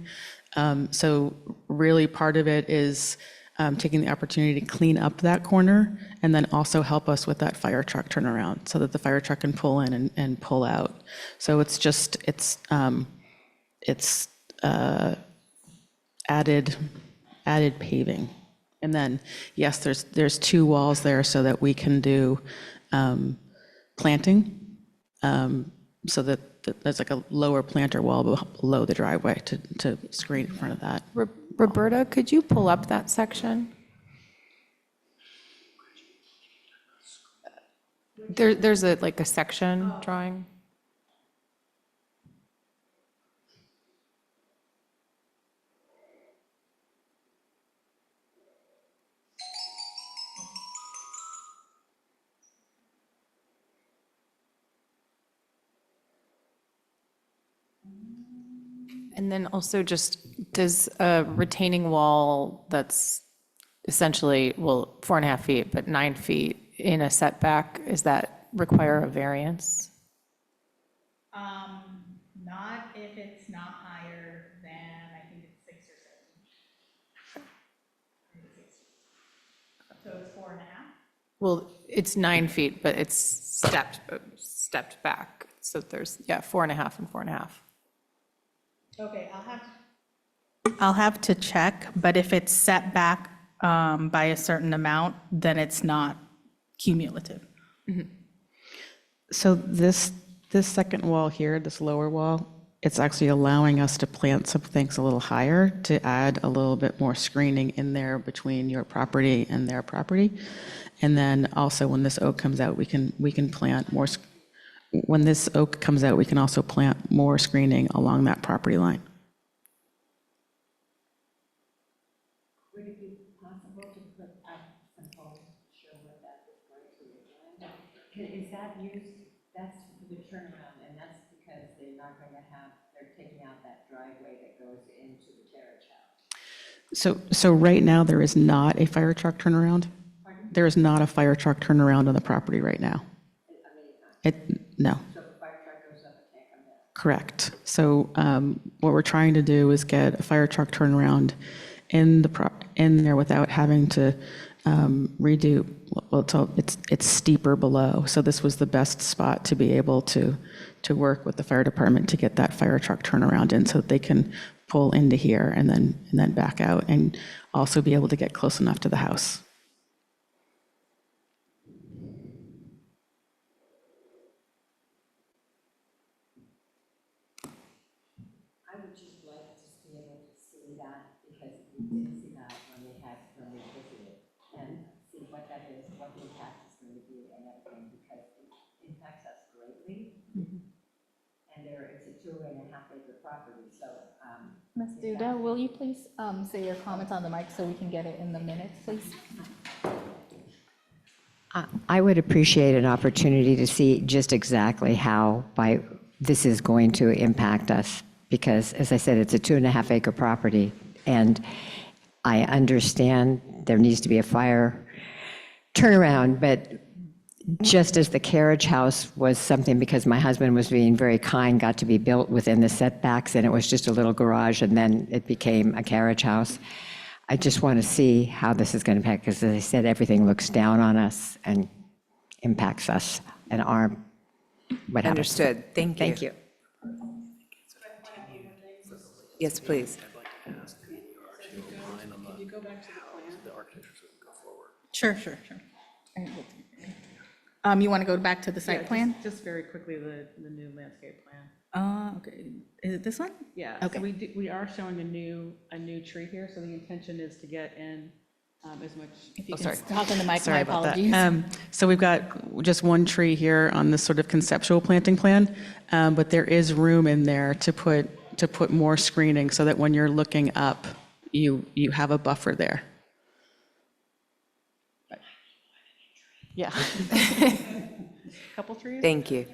So really part of it is taking the opportunity to clean up that corner and then also help us with that fire truck turnaround so that the fire truck can pull in and pull out. So it's just, it's added paving. And then, yes, there's 2 walls there so that we can do planting, so that there's like a lower planter wall below the driveway to screen in front of that. Roberta, could you pull up that section? There's like a section drawing. And then also just, does a retaining wall that's essentially, well, 4.5 feet, but 9 feet in a setback, does that require a variance? Not if it's not higher than, I think it's 6 or 7. So it's 4.5? Well, it's 9 feet, but it's stepped back. So there's, 4.5 and 4.5. Okay, I'll have to check, but if it's set back by a certain amount, then it's not cumulative. So this second wall here, this lower wall, it's actually allowing us to plant some things a little higher to add a little bit more screening in there between your property and their property. And then also when this oak comes out, we can plant more. When this oak comes out, we can also plant more screening along that property line. Would it be possible to put up some poles to show what that is going to look like? Is that used, that's for the turnaround, and that's because they're not going to have, they're taking out that driveway that goes into the carriage house? So right now, there is not a fire truck turnaround. There is not a fire truck turnaround on the property right now. No. So if the fire truck goes up, it can't come down? Correct. So what we're trying to do is get a fire truck turnaround in there without having to redo. Well, it's steeper below. So this was the best spot to be able to work with the fire department to get that fire truck turnaround in, so that they can pull into here and then back out, and also be able to get close enough to the house. I would just like to be able to see that, because we didn't see that when we visited, and see what that is, what the impact is going to be and everything, because it impacts us greatly. And it's a 2.5 acre property, so. Ms. Duda, will you please say your comments on the mic so we can get it in the minutes, please? I would appreciate an opportunity to see just exactly how this is going to impact us, because, as I said, it's a 2.5 acre property, and I understand there needs to be a fire turnaround, but just as the carriage house was something, because my husband was being very kind, got to be built within the setbacks, and it was just a little garage, and then it became a carriage house. I just want to see how this is going to impact, because, as I said, everything looks down on us and impacts us and our, what happens. Understood. Thank you. Thank you. Yes, please. Sure. You want to go back to the site plan? Just very quickly, the new landscape plan. Okay, is it this one? Yeah, Okay. so we are showing a new tree here, so the intention is to get in as much. If you Oh, can sorry. talk on the mic, my Sorry about that. apologies. So we've got just one tree here on this sort of conceptual planting plan, but there is room in there to put more screening so that when you're looking up, you have a buffer there. Yeah. Couple trees? Thank you.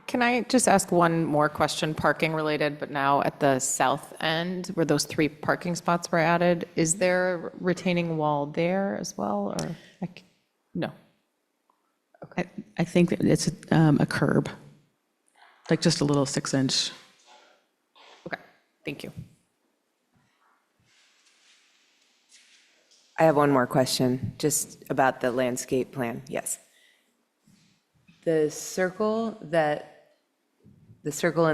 Can I just ask one more question, parking related, but now at the south end, where those 3 parking spots were added, is there a retaining wall there as well, or, no? I think that it's a curb, like just a little 6-inch. Okay, thank you. I have one more question, just about the landscape plan. Yes. The circle in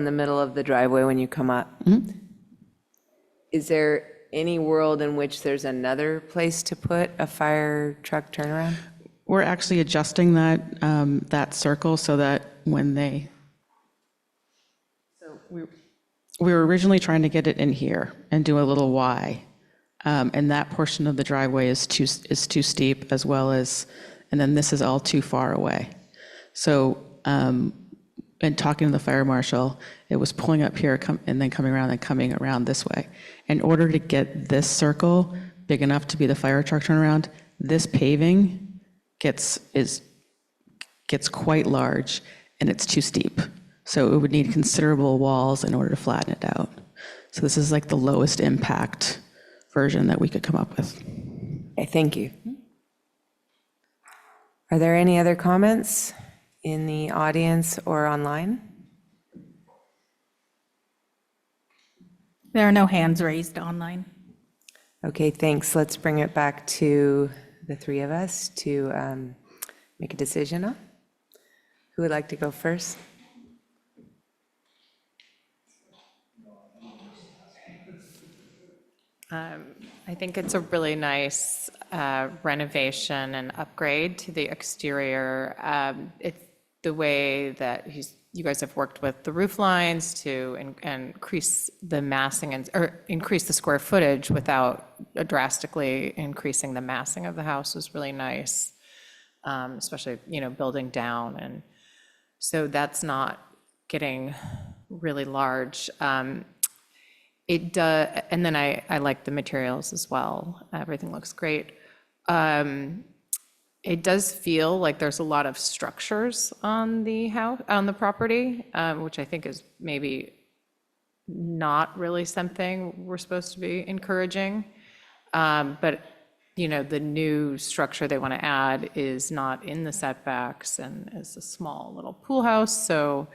the middle of the driveway when you come up, is there any world in which there's another place to put a fire truck turnaround? We're actually adjusting that circle so that when they, so we were originally trying to get it in here and do a little Y. And that portion of the driveway is too steep, as well as, and then this is all too far away. So, in talking to the fire marshal, it was pulling up here and then coming around and coming around this way. In order to get this circle big enough to be the fire truck turnaround, this paving gets quite large and it's too steep. So it would need considerable walls in order to flatten it out. So this is like the lowest impact version that we could come up with. Okay, thank you. Are there any other comments in the audience or online? There are no hands raised online. Okay, thanks. Let's bring it back to the 3 of us to make a decision on. Who would like to go first? I think it's a really nice renovation and upgrade to the exterior. It's the way that you guys have worked with the roof lines to increase the massing or increase the square footage without drastically increasing the massing of the house was really nice, especially, building down. And so that's not getting really large. It does, and then I like the materials as well. Everything looks great. It does feel like there's a lot of structures on the house, on the property, which I think is maybe not really something we're supposed to be encouraging. But the new structure they want to add is not in the setbacks and is a small little pool house. So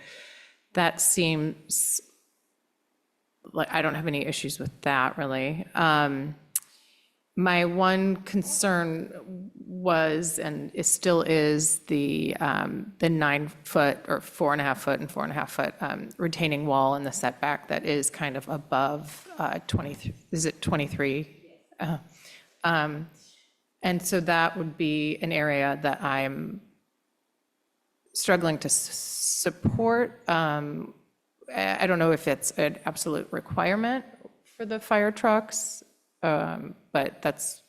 that seems like I don't have any issues with that, really. My one concern was, and it still is, the 9-foot or 4.5-foot and 4.5-foot retaining wall in the setback that is kind of above 23. Is it 23? And so that would be an area that I'm struggling to support. I don't know if it's an absolute requirement for the fire trucks, but that's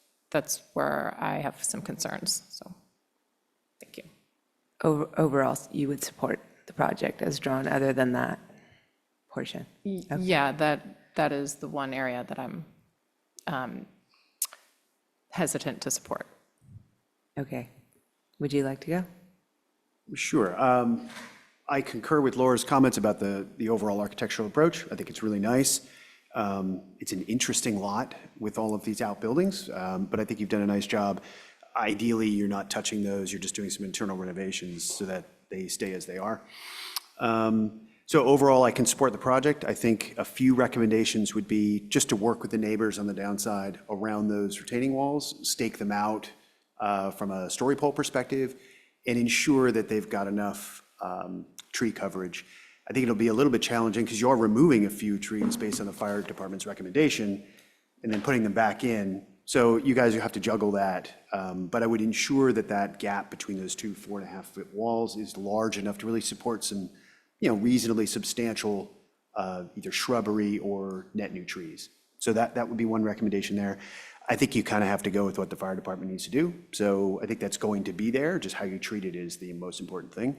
where I have some concerns, so, thank you. Overall, you would support the project as drawn, other than that portion? Okay. Yeah, that is the one area that I'm hesitant to support. Okay. Would you like to go? Sure. I concur with Laura's comments about the overall architectural approach. I think it's really nice. It's an interesting lot with all of these outbuildings, but I think you've done a nice job. Ideally, you're not touching those, you're just doing some internal renovations so that they stay as they are. So overall, I can support the project. I think a few recommendations would be just to work with the neighbors on the downside around those retaining walls, stake them out from a story pole perspective, and ensure that they've got enough tree coverage. I think it'll be a little bit challenging because you are removing a few trees based on the fire department's recommendation and then putting them back in So you guys have to juggle that, but I would ensure that that gap between those two 4.5-foot walls is large enough to really support some, reasonably substantial either shrubbery or net new trees. So that would be one recommendation there. I think you kind of have to go with what the fire department needs to do. So I think that's going to be there. Just how you treat it is the most important thing.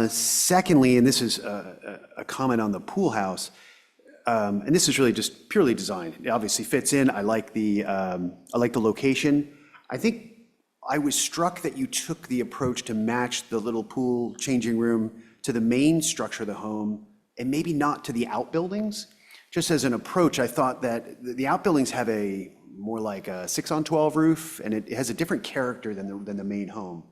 Secondly, and this is a comment on the pool house, and this is really just purely design. It obviously fits in. I like the location. I think I was struck that you took the approach to match the little pool changing room to the main structure of the home and maybe not to the outbuildings. Just as an approach, I thought that the outbuildings have a more like a 6-on-12 roof, and it has a different character than the main home.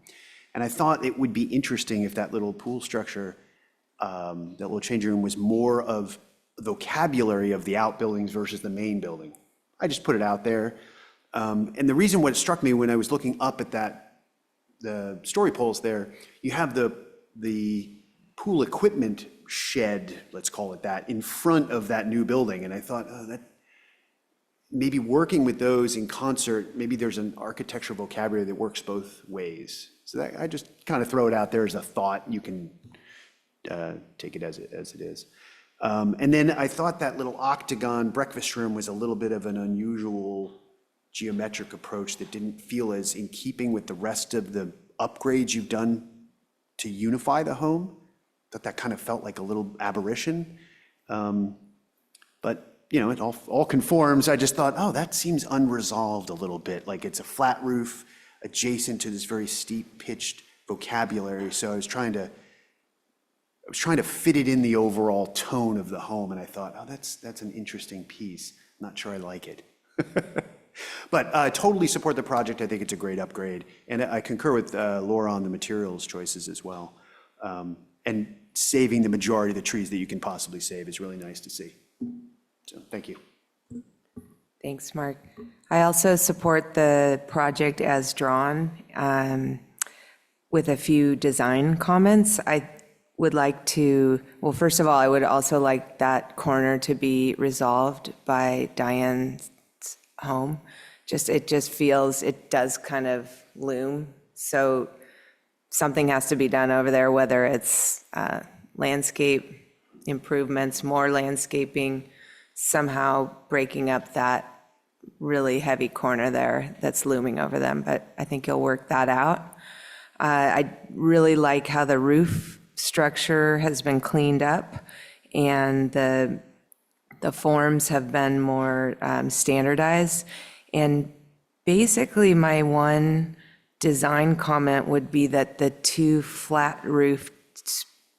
And I thought it would be interesting if that little pool structure, that little changing room was more of the vocabulary of the outbuildings versus the main building. I just put it out there. And the reason what struck me when I was looking up at the story poles there, you have the pool equipment shed, let's call it that, in front of that new building. And I thought, that maybe working with those in concert, maybe there's an architectural vocabulary that works both ways. So that, I just kind of throw it out there as a thought. You can take it as it is. And then I thought that little octagon breakfast room was a little bit of an unusual geometric approach that didn't feel as in keeping with the rest of the upgrades you've done to unify the home. That kind of felt like a little aberration. But, it all conforms. I just thought, that seems unresolved a little bit. Like it's a flat roof adjacent to this very steep pitched vocabulary. So I was trying to fit it in the overall tone of the home. And I thought, that's an interesting piece. I'm not sure I like it. But I totally support the project. I think it's a great upgrade. And I concur with Laura on the materials choices as well. And saving the majority of the trees that you can possibly save is really nice to see. So thank you. Thanks, Mark. I also support the project as drawn with a few design comments. I would like to, well, first of all, I would also like that corner to be resolved by Diane's home. It just feels, it does kind of loom. So something has to be done over there, whether it's landscape improvements, more landscaping, somehow breaking up that really heavy corner there that's looming over them. But I think you'll work that out. I really like how the roof structure has been cleaned up and the forms have been more standardized. And basically my one design comment would be that the two flat roof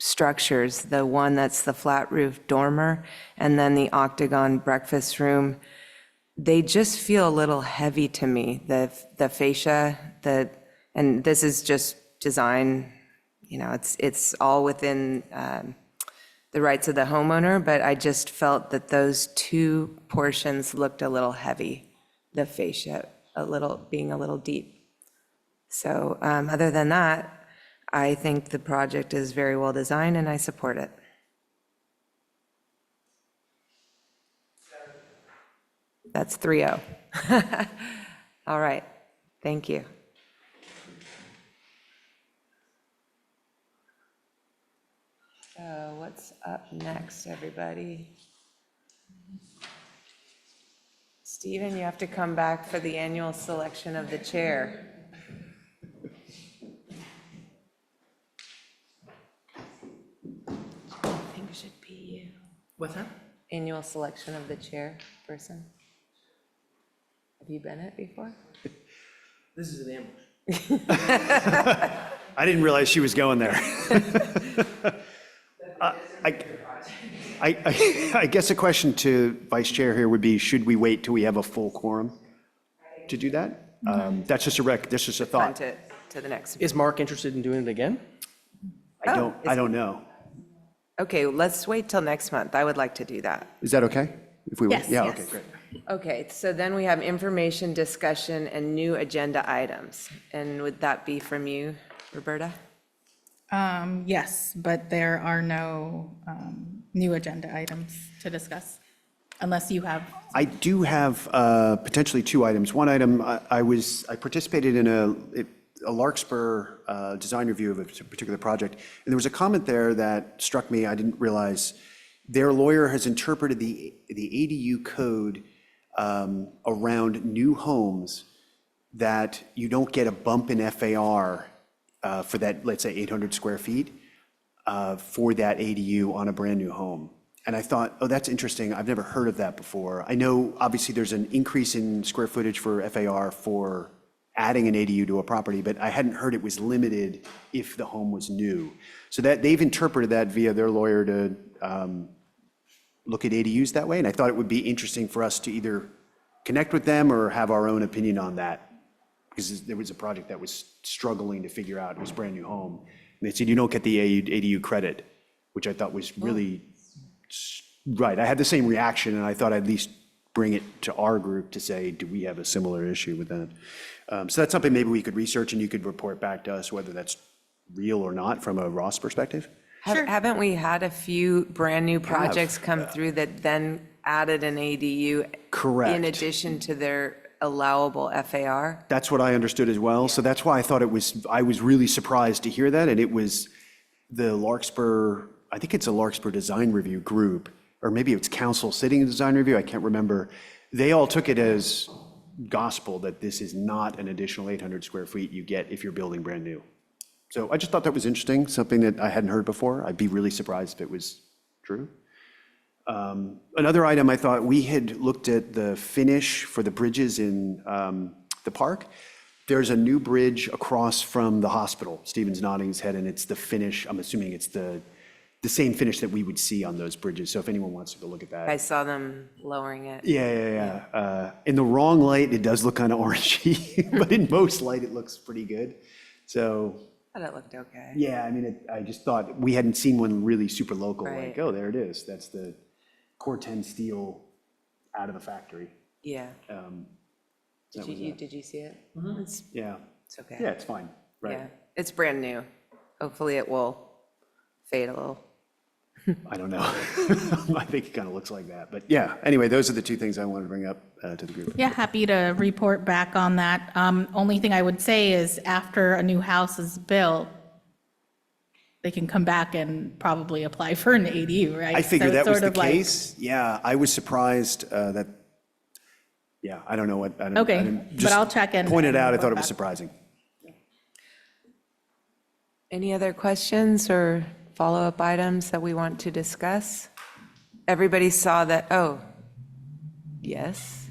structures, the one that's the flat roof dormer and then the octagon breakfast room, they just feel a little heavy to me. The fascia, and this is just design, it's all within the rights of the homeowner, but I just felt that those two portions looked a little heavy, the fascia being a little deep. So other than that, I think the project is very well designed and I support it. That's 3-0. All right, thank you. So what's up next, everybody? Stephen, you have to come back for the annual selection of the chair. I think it should be you. What's that? Annual selection of the chair person. Have you been it before? This is an ambush. I didn't realize she was going there. I guess a question to Vice Chair here would be, should we wait till we have a full quorum to do that? That's just a thought. Punt it to the next. Is Mark interested in doing it again? I don't know. Okay, let's wait till next month. I would like to do that. Is that okay? If we wait? Yes, Yeah, yes. okay, great. Okay, so then we have information, discussion, and new agenda items. And would that be from you, Roberta? Yes, but there are no new agenda items to discuss. unless you have. I do have potentially two items. One item, I participated in a Larkspur design review of a particular project, and there was a comment there that struck me. I didn't realize their lawyer has interpreted the ADU code around new homes, that you don't get a bump in FAR for that, let's say 800 square feet for that ADU on a brand new home. And I thought, oh, that's interesting. I've never heard of that before. I know obviously there's an increase in square footage for FAR for adding an ADU to a property, but I hadn't heard it was limited if the home was new. So that they've interpreted that via their lawyer to look at ADUs that way. And I thought it would be interesting for us to either connect with them or have our own opinion on that. Because there was a project that was struggling to figure out, it was a brand new home. And they said, you don't get the ADU credit, which I thought was really right. I had the same reaction, and I thought I'd at least bring it to our group to say, do we have a similar issue with that? So that's something maybe we could research, and you could report back to us whether that's real or not from a Ross perspective. Haven't we had a few brand-new projects come through that then added an ADU? Correct. In addition to their allowable FAR? That's what I understood as well. So that's why I thought I was really surprised to hear that. And it was the Larkspur, I think it's a Larkspur design review group, or maybe it's council sitting in design review, I can't remember. They all took it as gospel that this is not an additional 800 square feet you get if you're building brand new. So I just thought that was interesting, something that I hadn't heard before. I'd be really surprised if it was true. Another item I thought, we had looked at the finish for the bridges in the park. There's a new bridge across from the hospital. Stephen's nodding his head, and it's the finish. I'm assuming it's the same finish that we would see on those bridges. So if anyone wants to go look at that. I saw them lowering it. Yeah. In the wrong light, it does look kind of orangey, but in most light, it looks pretty good. So I thought it looked okay. yeah, I mean, I just thought we hadn't seen one really super local, Right. like, oh, there it is. That's the Core 10 steel out of the factory. Yeah. That was Did you see it? It's Yeah. it's okay. Yeah, it's fine. Right. Yeah, it's brand new. Hopefully it will fade a little. I don't know. I think it kind of looks like that. But yeah, anyway, those are the two things I wanted to bring up to the group. Yeah, happy to report back on that. Only thing I would say is after a new house is built, they can come back and probably apply for an ADU, right? I figured So that it's was sort the of like- case. Yeah, I was surprised that, yeah, I don't know what. I Okay, didn't- but just I'll check in Pointed and out, I report thought it was back. surprising. Any other questions or follow-up items that we want to discuss? Everybody saw that, oh, yes.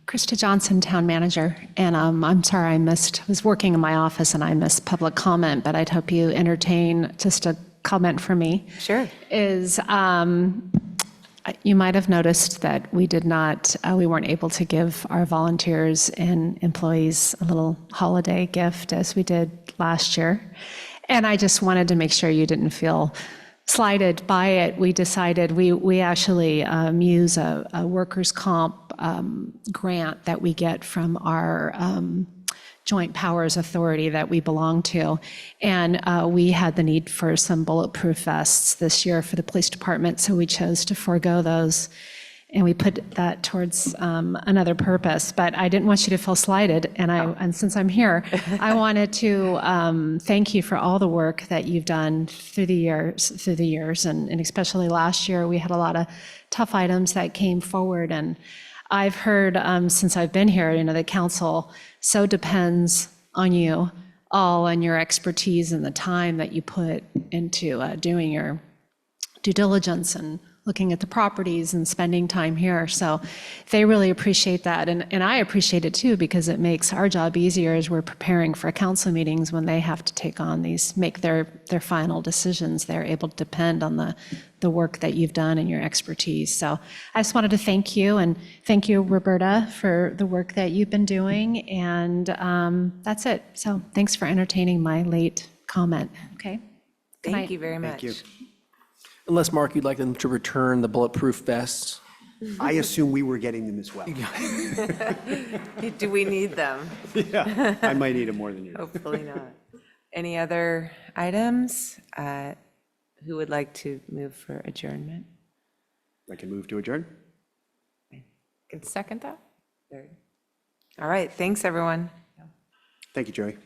Krista Johnson, Town Manager, and I'm sorry was working in my office and I missed public comment, but I'd hope you entertain just a comment from me. Sure. You might have noticed that we weren't able to give our volunteers and employees a little holiday gift as we did last year. And I just wanted to make sure you didn't feel slighted by it. We decided we actually use a workers' comp grant that we get from our Joint Powers Authority that we belong to. And we had the need for some bulletproof vests this year for the police department, so we chose to forego those. And we put that towards another purpose. But I didn't want you to feel slighted. And since I'm here, I wanted to thank you for all the work that you've done through the years. And especially last year, we had a lot of tough items that came forward. And I've heard since I've been here, the council so depends on you all and your expertise and the time that you put into doing your due diligence and looking at the properties and spending time here. So they really appreciate that. And I appreciate it too, because it makes our job easier as we're preparing for council meetings when they have to take on make their final decisions. They're able to depend on the work that you've done and your expertise. So I just wanted to thank you, and thank you, Roberta, for the work that you've been doing. And that's it. So thanks for entertaining my late comment. Okay. Good Thank night. you very much. Thank you. Unless, Mark, you'd like them to return the bulletproof vests? I assume we were getting them as well. Do we need them? Yeah, I might need them more than you. Hopefully not. Any other items? Who would like to move for adjournment? I can move to adjourn. Can second that? All right, thanks, everyone. Thank you, Joey.